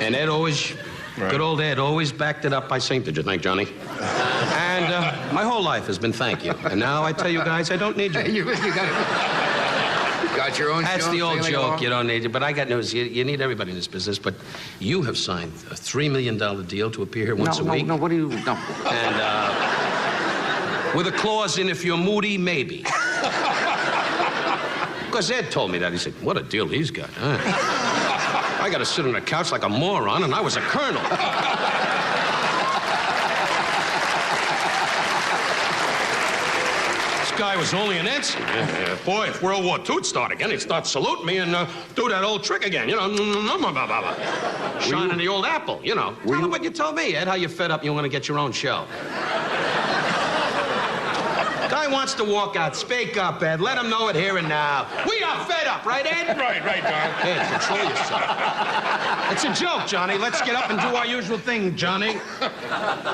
S2: And Ed always, good old Ed, always backed it up by saying, did you thank Johnny? And my whole life has been thank you. And now I tell you guys, I don't need you.
S1: You got your own
S2: That's
S1: show
S2: the old
S1: sailing
S2: joke.
S1: along?
S2: You don't need it. But I got news. You need everybody in this business. But you have signed a $3 million deal to appear here once a week.
S1: No, what do you... No.
S2: And with a clause in if you're moody, maybe. Because Ed told me that. He said, what a deal he's got. Huh? I got to sit on a couch like a moron, and I was a colonel. This guy was only an ensign. Boy, if World War II'd start again, he'd start saluting me and do that old trick again, you know. Shining the old apple, you know. Tell him what you told me, Ed, how you fed up and you want to get your own show. Guy wants to walk out. Speak up, Ed. Let him know it here and now. We are fed up, right, Ed?
S3: Right, Don.
S2: Ed, control yourself. It's a joke, Johnny. Let's get up and do our usual thing, Johnny.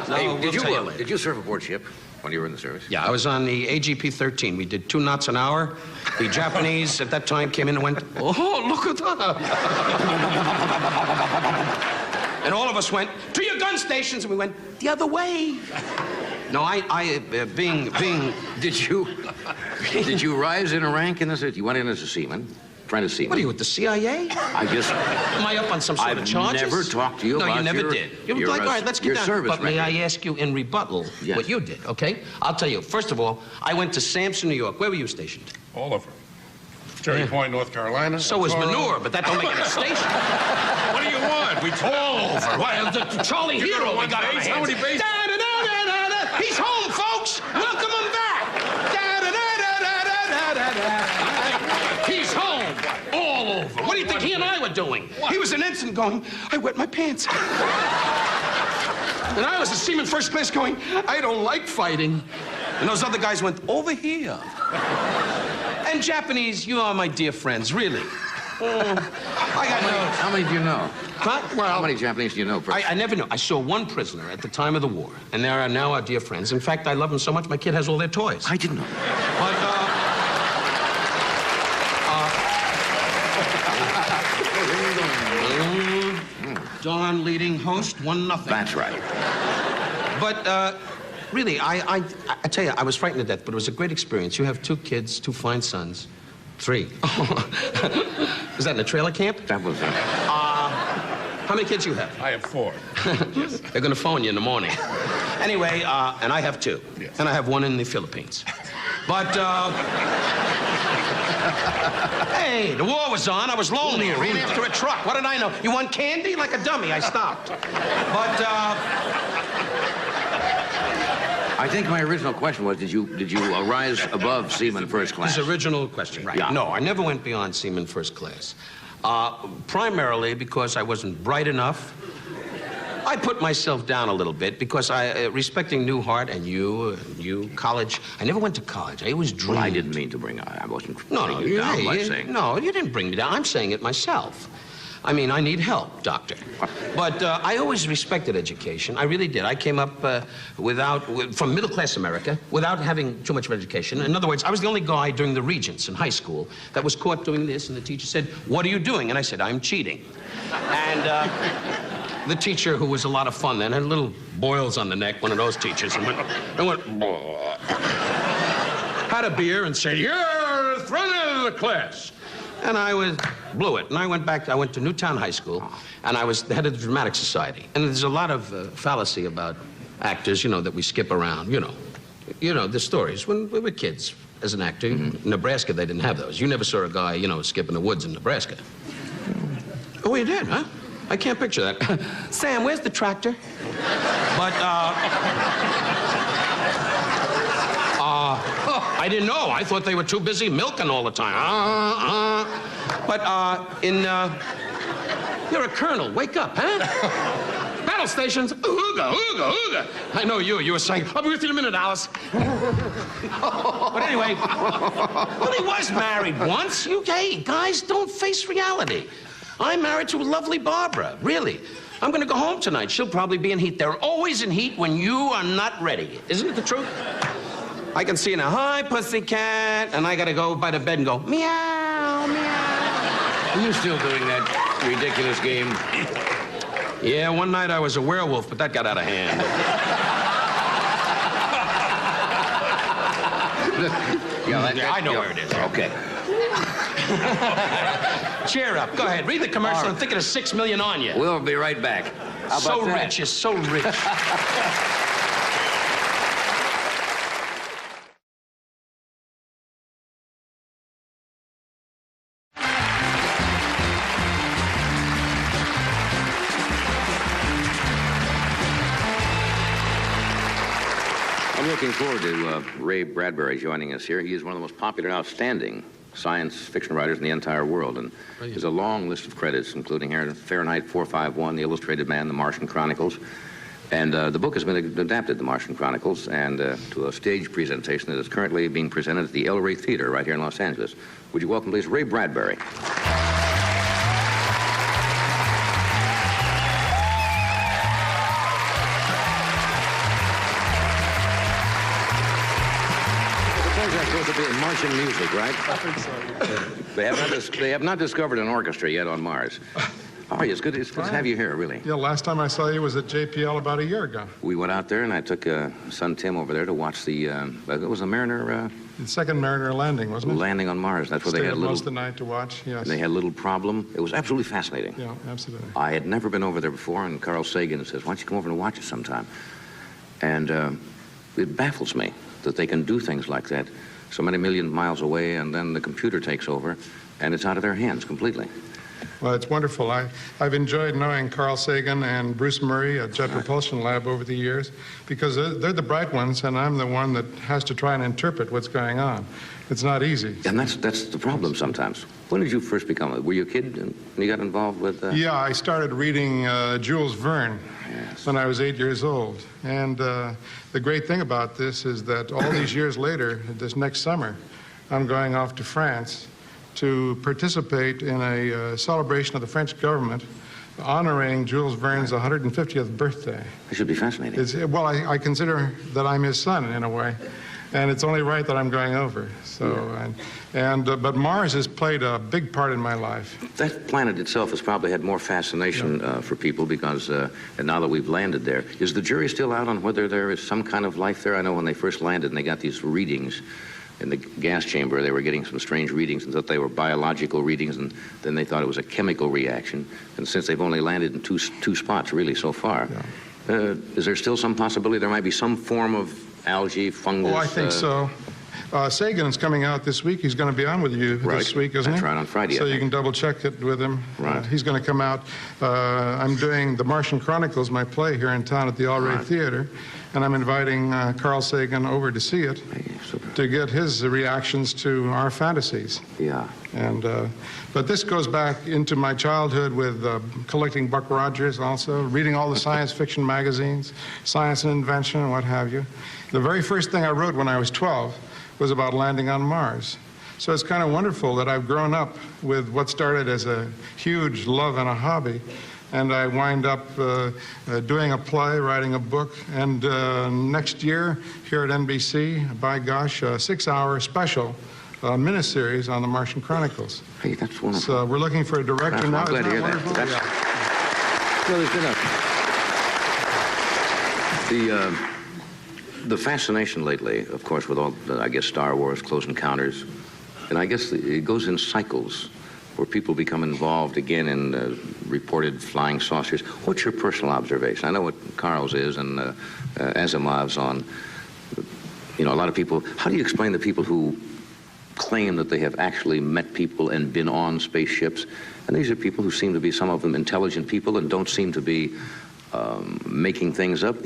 S1: Hey, did you serve aboard ship when you were in the service?
S2: Yeah, I was on the AGP-13. We did 2 knots an hour. The Japanese at that time came in and went, oh, look at that. And all of us went, to your gun stations, and we went, the other way. No, being...
S1: Did you rise in a rank in the city? You went in as a seaman, apprentice seaman.
S2: What are you, with the CIA?
S1: Am
S2: I up on some sort of charges?
S1: I've never talked to you about
S2: No, you never
S1: your,
S2: did. You were
S1: your,
S2: like, all right, let's
S1: your
S2: get down.
S1: service
S2: But may
S1: record.
S2: I ask you in rebuttal what you did, okay? I'll tell you. First of all, I went to Sampson, New York. Where were you stationed?
S3: All over. Cherry Point, North Carolina.
S2: So was manure, but that don't make it a station.
S3: What do you want? We all over.
S2: Why, the Charlie Hero we got on our
S3: base? How
S2: hands.
S3: many bases?
S2: Da-da-da-da-da-da. He's home, folks. Welcome him back. Da-da-da-da-da-da-da. He's home. All over. What do you think he and I were doing? He was an ensign going, I wet my pants. And I was a seaman first class going, I don't like fighting. And those other guys went, over here. And Japanese, you are my dear friends, really. I got no...
S1: How many do you know?
S2: Huh? Well,
S1: How many Japanese do you know?
S2: I never knew. I saw one prisoner at the time of the war, and they are now our dear friends. In fact, I love them so much, my kid has all their toys.
S1: I didn't know.
S2: But, Don leading host, 1-0.
S1: That's right.
S2: But, really, I tell you, I was frightened to death, but it was a great experience. You have 2 kids, 2 fine sons. 3. Was that in a trailer camp?
S1: That was
S2: How many kids you have?
S3: I have 4.
S2: They're going to phone you in the morning. Anyway, and I have 2.
S3: Yes.
S2: And I have 1 in the Philippines. But, Hey, the war was on. I was lonely. I ran after a truck. What did I know? You want candy? Like a dummy, I stopped. But,
S1: I think my original question was, did you rise above Seaman First Class?
S2: his original question, right?
S1: Yeah.
S2: No, I never went beyond Seaman First Class. Primarily because I wasn't bright enough. I put myself down a little bit because respecting Newhart and you, college, I never went to college. I always dreamed.
S1: Well, I didn't mean to bring. I wasn't
S2: No,
S1: putting you down by saying.
S2: No, you didn't bring me down. I'm saying it myself. I mean, I need help, doctor. But I always respected education. I really did. I came up from middle-class America without having too much of education. In other words, I was the only guy during the Regents in high school that was caught doing this, and the teacher said, "What are you doing?" And I said, "I'm cheating." And the teacher, who was a lot of fun then, had little boils on the neck, one of those teachers, and went had a beer and said, "You're thrown out of the class." And I blew it. And I went to Newtown High School, and I was the head of the Dramatic Society. And there's a lot of fallacy about actors, that we skip around, the stories. When we were kids, as an actor, in Nebraska, they didn't have those. You never saw a guy, skipping the woods in Nebraska. Oh, you did, huh? I can't picture that. Sam, where's the tractor? But, I didn't know. I thought they were too busy milking all the time. But you're a colonel. Wake up, huh? Battle stations. Ooga, ooga, ooga. I know you. You were saying, "I'll be with you in a minute, Alice." But anyway, well, he was married once. Hey, guys, don't face reality. I'm married to a lovely Barbara, really. I'm going to go home tonight. She'll probably be in heat. They're always in heat when you are not ready. Isn't it the truth? I can see now, "Hi, pussycat," and I got to go by the bed and go, "Meow, meow."
S1: Are you still doing that ridiculous game?
S2: Yeah, one night I was a werewolf, but that got out of hand.
S1: Yeah,
S2: I know where it is.
S1: Okay.
S2: Cheer up. Go ahead. Read the commercial. I'm thinking of $6 million on you.
S1: We'll be right back. How about
S2: So
S1: that?
S2: rich. You're so rich.
S1: I'm looking forward to Ray Bradbury joining us here. He is one of the most popular and outstanding science fiction writers in the entire world, and there's a long list of credits, including Fahrenheit 451, The Illustrated Man, The Martian Chronicles, and the book has been adapted, The Martian Chronicles, and to a stage presentation that is currently being presented at the El Rey Theater right here in Los Angeles. Would you welcome, please, Ray Bradbury? Supposed to be Martian music, right?
S7: I think so.
S1: They have not discovered an orchestra yet on Mars. How are you? It's good to have you here, really.
S7: Yeah, last time I saw you was at JPL about a year ago.
S1: We went out there, and I took son Tim over there to watch the, it was a Mariner
S7: The second Mariner landing, wasn't it?
S1: landing on Mars. That's where they
S7: Stayed
S1: had a
S7: most of
S1: little,
S7: the night to watch, yes.
S1: they had a little problem. It was absolutely fascinating.
S7: Yeah, absolutely.
S1: I had never been over there before, and Carl Sagan says, "Why don't you come over and watch it sometime?" And it baffles me that they can do things like that so many million miles away, and then the computer takes over, and it's out of their hands completely.
S7: Well, it's wonderful. I've enjoyed knowing Carl Sagan and Bruce Murray at Jet Propulsion Lab over the years, because they're the bright ones, and I'm the one that has to try and interpret what's going on. It's not easy.
S1: And that's the problem sometimes. When did you first become? Were you a kid when you got involved with?
S7: Yeah, I started reading Jules Verne when I was 8 years old. And the great thing about this is that all these years later, this next summer, I'm going off to France to participate in a celebration of the French government honoring Jules Verne's 150th birthday.
S1: It should be fascinating.
S7: Well, I consider that I'm his son in a way, and it's only right that I'm going over. So, but Mars has played a big part in my life.
S1: That planet itself has probably had more fascination for people because, and now that we've landed there, is the jury still out on whether there is some kind of life there? I know when they first landed and they got these readings in the gas chamber, they were getting some strange readings and thought they were biological readings, and then they thought it was a chemical reaction. And since they've only landed in two spots really so far, is there still some possibility there might be some form of algae, fungus?
S7: Oh, I think so. Sagan is coming out this week. He's going to be on with you this week, isn't he?
S1: That's right, on Friday,
S7: So
S1: I
S7: you
S1: think.
S7: can double check it with him.
S1: Right.
S7: He's going to come out. I'm doing The Martian Chronicles, my play, here in town at the All Ray Theater, and I'm inviting Carl Sagan over to see it to get his reactions to our fantasies.
S1: Yeah.
S7: And but this goes back into my childhood with collecting Buck Rogers, also reading all the science fiction magazines, Science and Invention, and what have you. The very first thing I wrote when I was 12 was about landing on Mars. So it's kind of wonderful that I've grown up with what started as a huge love and a hobby, and I wind up doing a play, writing a book, and next year here at NBC, by gosh, a 6-hour special miniseries on the Martian Chronicles.
S1: Hey, that's wonderful.
S7: So we're looking for a director now.
S1: I'm glad to
S7: Isn't
S1: hear that.
S7: wonderful?
S1: Well, there's been the fascination lately, of course, with all, I guess, Star Wars, Close Encounters, and I guess it goes in cycles where people become involved again in reported flying saucers. What's your personal observation? I know what Carl's is and Asimov's on. You know, a lot of people, how do you explain the people who claim that they have actually met people and been on spaceships? And these are people who seem to be, some of them, intelligent people and don't seem to be making things up.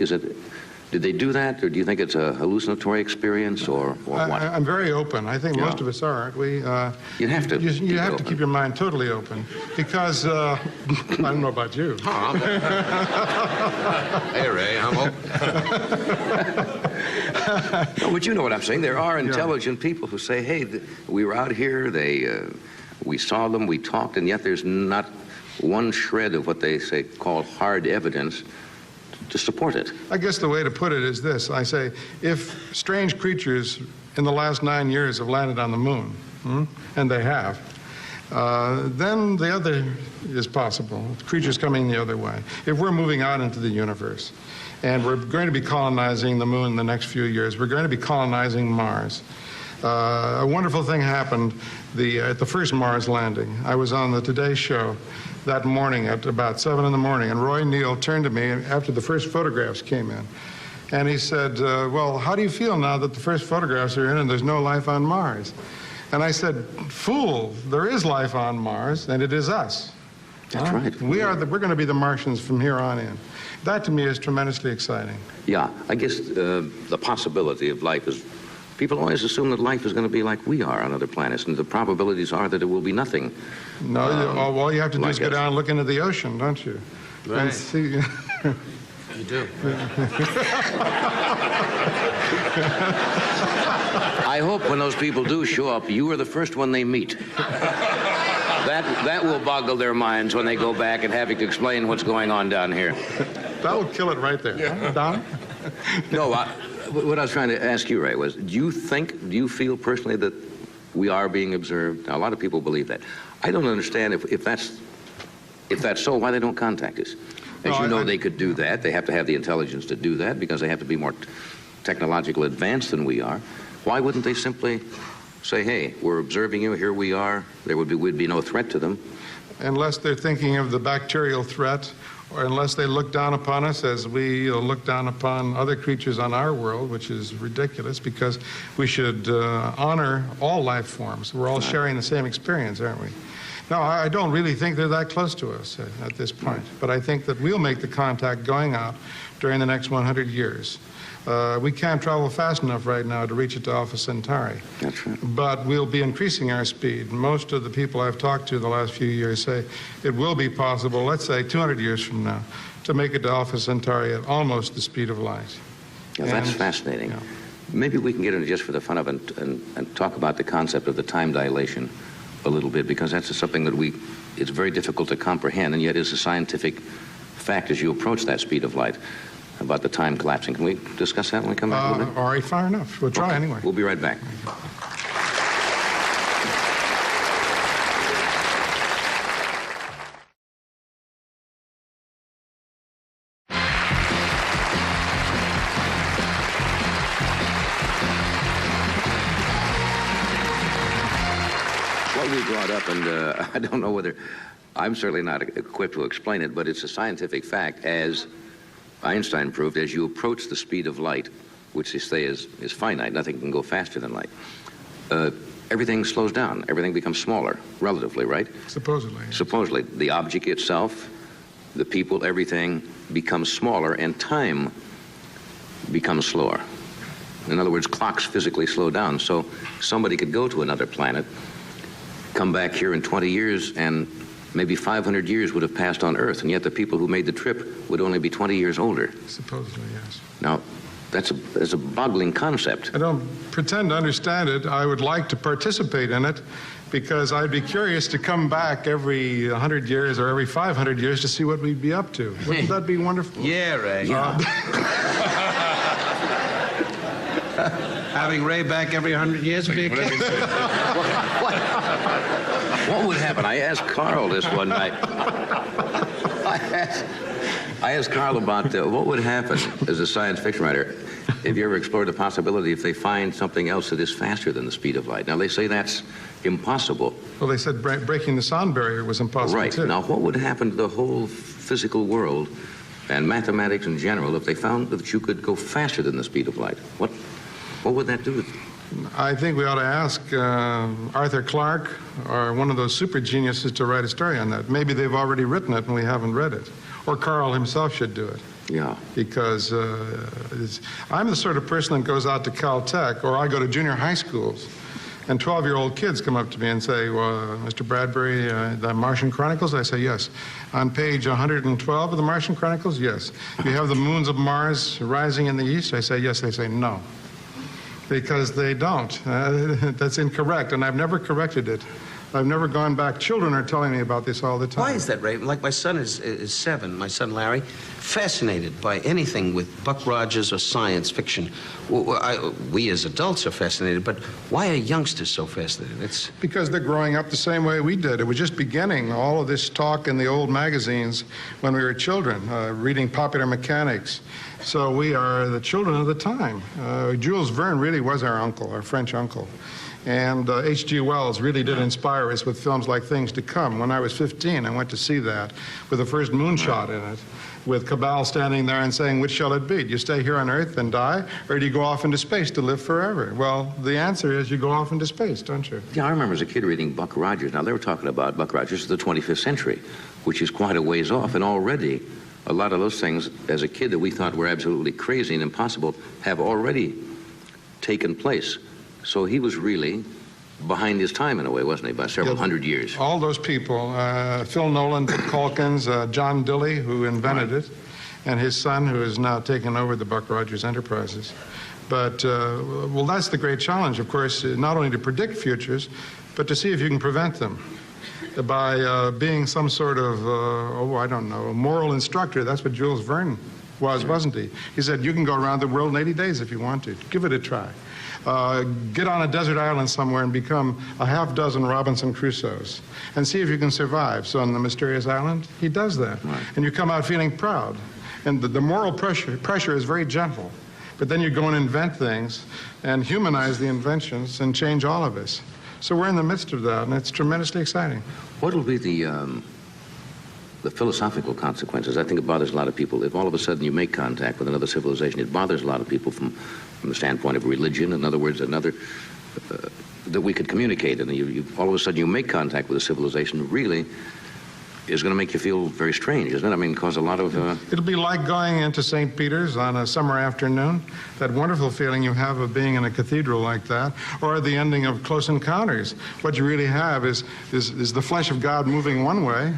S1: Did they do that, or do you think it's a hallucinatory experience, or what?
S7: I'm very open. I think most of us are, aren't we?
S1: You'd have to.
S7: You have to keep your mind totally open, because I don't know about you.
S1: Hey, Ray, I'm open. No, but you know what I'm saying. There are intelligent people who say, hey, we were out here, we saw them, we talked, and yet there's not one shred of what they say call hard evidence to support it.
S7: I guess the way to put it is this. I say, if strange creatures in the last 9 years have landed on the moon, and they have, then the other is possible, creatures coming the other way. If we're moving out into the universe, and we're going to be colonizing the moon in the next few years, we're going to be colonizing Mars. A wonderful thing happened at the first Mars landing. I was on the Today Show that morning at about 7 in the morning, and Roy Neal turned to me after the first photographs came in, and he said, well, how do you feel now that the first photographs are in and there's no life on Mars? And I said, fool, there is life on Mars, and it is us.
S1: That's right.
S7: We're going to be the Martians from here on in. That, to me, is tremendously exciting.
S1: Yeah, I guess the possibility of life is, people always assume that life is going to be like we are on other planets, and the probabilities are that it will be nothing.
S7: No, all you have to do is go down and look into the ocean, don't you?
S2: Right.
S7: And see.
S2: You do.
S1: I hope when those people do show up, you are the first one they meet. That will boggle their minds when they go back and having to explain what's going on down here.
S7: That will kill it right there. Yeah. Don?
S1: No, what I was trying to ask you, Ray, was do you feel personally that we are being observed? Now, a lot of people believe that. I don't understand if that's so, why they don't contact us. As you know, they could do that. They have to have the intelligence to do that because they have to be more technologically advanced than we are. Why wouldn't they simply say, hey, we're observing you, here we are, there would be no threat to them?
S7: Unless they're thinking of the bacterial threat, or unless they look down upon us as we look down upon other creatures on our world, which is ridiculous because we should honor all life forms. We're all sharing the same experience, aren't we? No, I don't really think they're that close to us at this point, but I think that we'll make the contact going out during the next 100 years. We can't travel fast enough right now to reach it to Alpha Centauri.
S1: That's right.
S7: But we'll be increasing our speed. Most of the people I've talked to the last few years say it will be possible, let's say 200 years from now, to make it to Alpha Centauri at almost the speed of light.
S1: Yeah, that's fascinating.
S7: Yeah.
S1: Maybe we can get into, just for the fun of it, and talk about the concept of the time dilation a little bit, because that's something that it's very difficult to comprehend, and yet is a scientific fact as you approach that speed of light, about the time collapsing. Can we discuss that when we come back a little bit?
S7: All right, far enough. We'll try anyway.
S1: We'll be right back. What we brought up, and I don't know whether, I'm certainly not equipped to explain it, but it's a scientific fact, as Einstein proved, as you approach the speed of light, which they say is finite. Nothing can go faster than light. Everything slows down. Everything becomes smaller, relatively, right?
S7: Supposedly.
S1: Supposedly. The object itself, the people, everything becomes smaller, and time becomes slower. In other words, clocks physically slow down. So somebody could go to another planet, come back here in 20 years, and maybe 500 years would have passed on Earth, and yet the people who made the trip would only be 20 years older.
S7: Supposedly, yes.
S1: Now, that's a boggling concept.
S7: I don't pretend to understand it. I would like to participate in it because I'd be curious to come back every 100 years or every 500 years to see what we'd be up to. Wouldn't that be wonderful?
S2: Yeah, Ray. Having Ray back every 100 years would be a kick.
S1: What would happen? I asked Carl this one night. I asked Carl about what would happen as a science fiction writer if you ever explored the possibility if they find something else that is faster than the speed of light. Now, they say that's impossible.
S7: Well, they said breaking the sound barrier was impossible,
S1: right.
S7: too.
S1: Now, what would happen to the whole physical world and mathematics in general if they found that you could go faster than the speed of light? What would that do?
S7: I think we ought to ask Arthur Clarke or one of those super geniuses to write a story on that. Maybe they've already written it and we haven't read it. Or Carl himself should do it.
S1: Yeah.
S7: Because I'm the sort of person that goes out to Caltech, or I go to junior high schools, and 12-year-old kids come up to me and say, well, Mr. Bradbury, the Martian Chronicles? I say, yes. On page 112 of the Martian Chronicles? Yes. You have the moons of Mars rising in the east? I say, yes. They say, no. Because they don't. That's incorrect, and I've never corrected it. I've never gone back. Children are telling me about this all the time.
S2: Why is that, Ray? Like, my son is 7, my son Larry, fascinated by anything with Buck Rogers or science fiction. We as adults are fascinated, but why are youngsters so fascinated? It's
S7: because they're growing up the same way we did. It was just beginning, all of this talk in the old magazines when we were children, reading Popular Mechanics. So we are the children of the time. Jules Verne really was our uncle, our French uncle. And H.G. Wells really did inspire us with films like Things to Come. When I was 15, I went to see that with the first moonshot in it, with Cabal standing there and saying, which shall it be? Do you stay here on Earth and die, or do you go off into space to live forever? Well, the answer is you go off into space, don't you?
S1: Yeah, I remember as a kid reading Buck Rogers. Now, they were talking about Buck Rogers of the 25th century, which is quite a ways off, and already a lot of those things, as a kid, that we thought were absolutely crazy and impossible, have already taken place. So he was really behind his time in a way, wasn't he, by several hundred years?
S7: All those people, Phil Nolan, Dick Calkins, John Dilley, who invented it, and his son, who is now taking over the Buck Rogers Enterprises. But, well, that's the great challenge, of course, not only to predict futures, but to see if you can prevent them. By being some sort of, I don't know, a moral instructor. That's what Jules Verne was, wasn't he? He said, you can go around the world in 80 days if you want to. Give it a try. Get on a desert island somewhere and become a half dozen Robinson Crusoes and see if you can survive. So on the mysterious island, he does that. Right. And you come out feeling proud. And the moral pressure is very gentle. But then you go and invent things and humanize the inventions and change all of us. So we're in the midst of that, and it's tremendously exciting.
S1: What will be the philosophical consequences? I think it bothers a lot of people. If all of a sudden you make contact with another civilization, it bothers a lot of people from the standpoint of religion. In other words, that we could communicate. And all of a sudden you make contact with a civilization really is going to make you feel very strange, isn't it? I mean, cause a lot of...
S7: It'll be like going into St. Peter's on a summer afternoon, that wonderful feeling you have of being in a cathedral like that, or the ending of Close Encounters. What you really have is the flesh of God moving one way,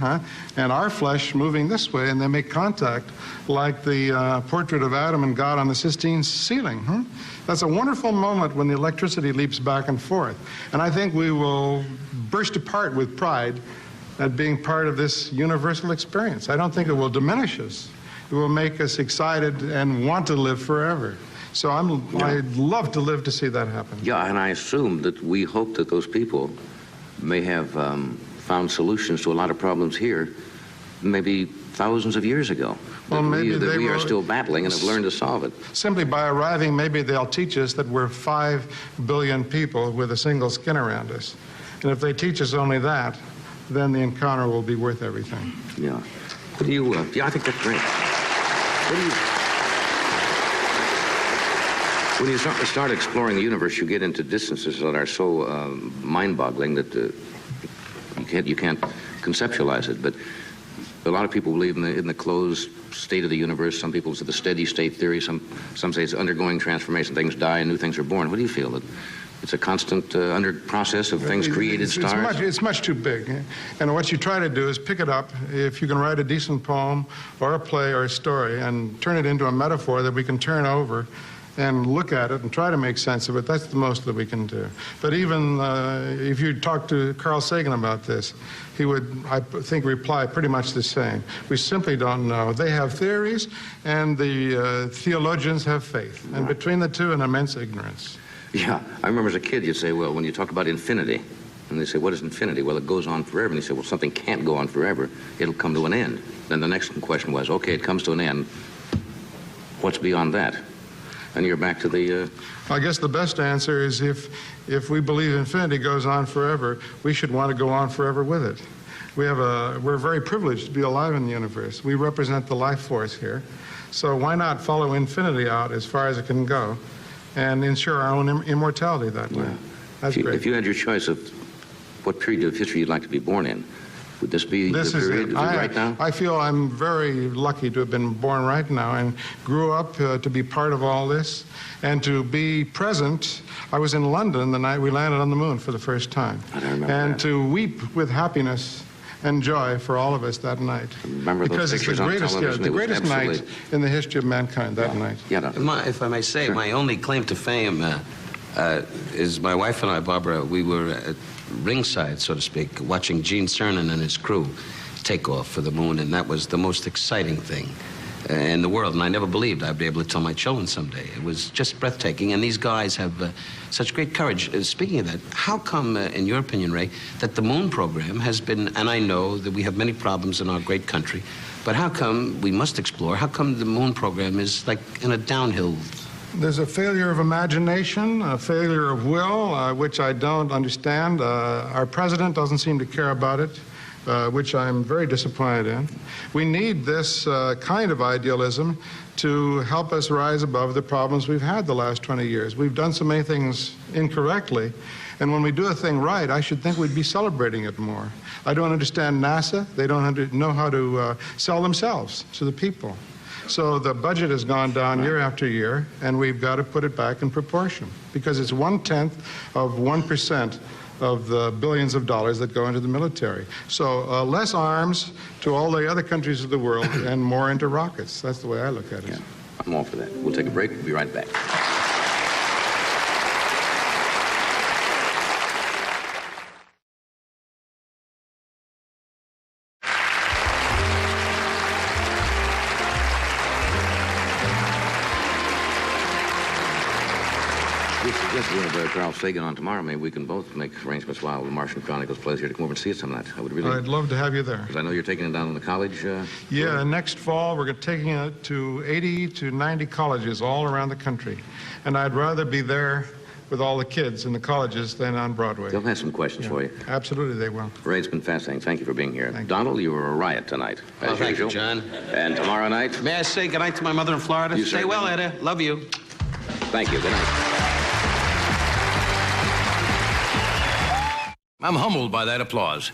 S7: and our flesh moving this way, and they make contact like the portrait of Adam and God on the Sistine ceiling. That's a wonderful moment when the electricity leaps back and forth. And I think we will burst apart with pride at being part of this universal experience. I don't think it will diminish us. It will make us excited and want to live forever. So I'd love to live to see that happen.
S1: Yeah, and I assume that we hope that those people may have found solutions to a lot of problems here maybe thousands of years ago.
S7: Well, maybe
S1: we are still battling and have learned to solve it.
S7: Simply by arriving, maybe they'll teach us that we're 5 billion people with a single skin around us. And if they teach us only that, then the encounter will be worth everything.
S1: Yeah. What do you, yeah, I think that's great. What do you... When you start exploring the universe, you get into distances that are so mind-boggling that you can't conceptualize it. But a lot of people believe in the closed state of the universe. Some people say the steady state theory. Some say it's undergoing transformation. Things die and new things are born. What do you feel? That it's a constant under process of things created, stars?
S7: It's much too big. And what you try to do is pick it up, if you can write a decent poem or a play or a story, and turn it into a metaphor that we can turn over and look at it and try to make sense of it. That's the most that we can do. But even if you talk to Carl Sagan about this, he would, I think, reply pretty much the same. We simply don't know. They have theories, and the theologians have faith. And between the two, an immense ignorance.
S1: Yeah, I remember as a kid, you'd say, well, when you talk about infinity, and they say, what is infinity? Well, it goes on forever. And they say, well, something can't go on forever. It'll come to an end. Then the next question was, okay, it comes to an end. What's beyond that? And you're back to the...
S7: I guess the best answer is if we believe infinity goes on forever, we should want to go on forever with it. We're very privileged to be alive in the universe. We represent the life force here. So why not follow infinity out as far as it can go and ensure our own immortality that way?
S1: Yeah.
S7: That's great.
S1: If you had your choice of what period of history you'd like to be born in, would this be the period right now?
S7: I feel I'm very lucky to have been born right now and grew up to be part of all this and to be present. I was in London the night we landed on the moon for the first time.
S1: I don't remember
S7: and
S1: that.
S7: to weep with happiness and joy for all of us that night.
S1: Remember those pictures on television?
S7: Because it's the greatest night in the history of mankind, that night.
S1: Yeah,
S2: If I may say, my only claim to fame is my wife and I, Barbara, we were at ringside, so to speak, watching Gene Cernan and his crew take off for the moon, and that was the most exciting thing in the world, and I never believed I'd be able to tell my children someday. It was just breathtaking, and these guys have such great courage. Speaking of that, how come, in your opinion, Ray, that the moon program has been, and I know that we have many problems in our great country, but how come, we must explore, how come the moon program is like in a downhill?
S7: There's a failure of imagination, a failure of will, which I don't understand. Our president doesn't seem to care about it, which I'm very disappointed in. We need this kind of idealism to help us rise above the problems we've had the last 20 years. We've done so many things incorrectly, and when we do a thing right, I should think we'd be celebrating it more. I don't understand NASA. They don't know how to sell themselves to the people. So the budget has gone down year after year, and we've got to put it back in proportion, because it's 1/10 of 1% of the billions of dollars that go into the military. So less arms to all the other countries of the world and more into rockets. That's the way I look at it.
S1: Yeah, I'm all for that. We'll take a break. We'll be right back. With Carl Sagan on tomorrow, maybe we can both make arrangements while the Martian Chronicles plays here to come over and see some of that. I would really...
S7: I'd love to have you there.
S1: Because I know you're taking it down in the college.
S7: Yeah, next fall we're taking it to 80 to 90 colleges all around the country. And I'd rather be there with all the kids in the colleges than on Broadway.
S1: They'll have some questions for you.
S7: Absolutely, they will.
S1: Ray, it's been fascinating. Thank you for being here.
S7: Thank
S1: Donald, you were a riot tonight, as
S2: thank you,
S1: usual.
S2: John.
S1: And tomorrow night?
S2: May I say goodnight to my mother in Florida?
S1: You
S2: Stay
S1: certainly
S2: well,
S1: may.
S2: Etta. Love you.
S1: Thank you. Good night. I'm humbled by that applause.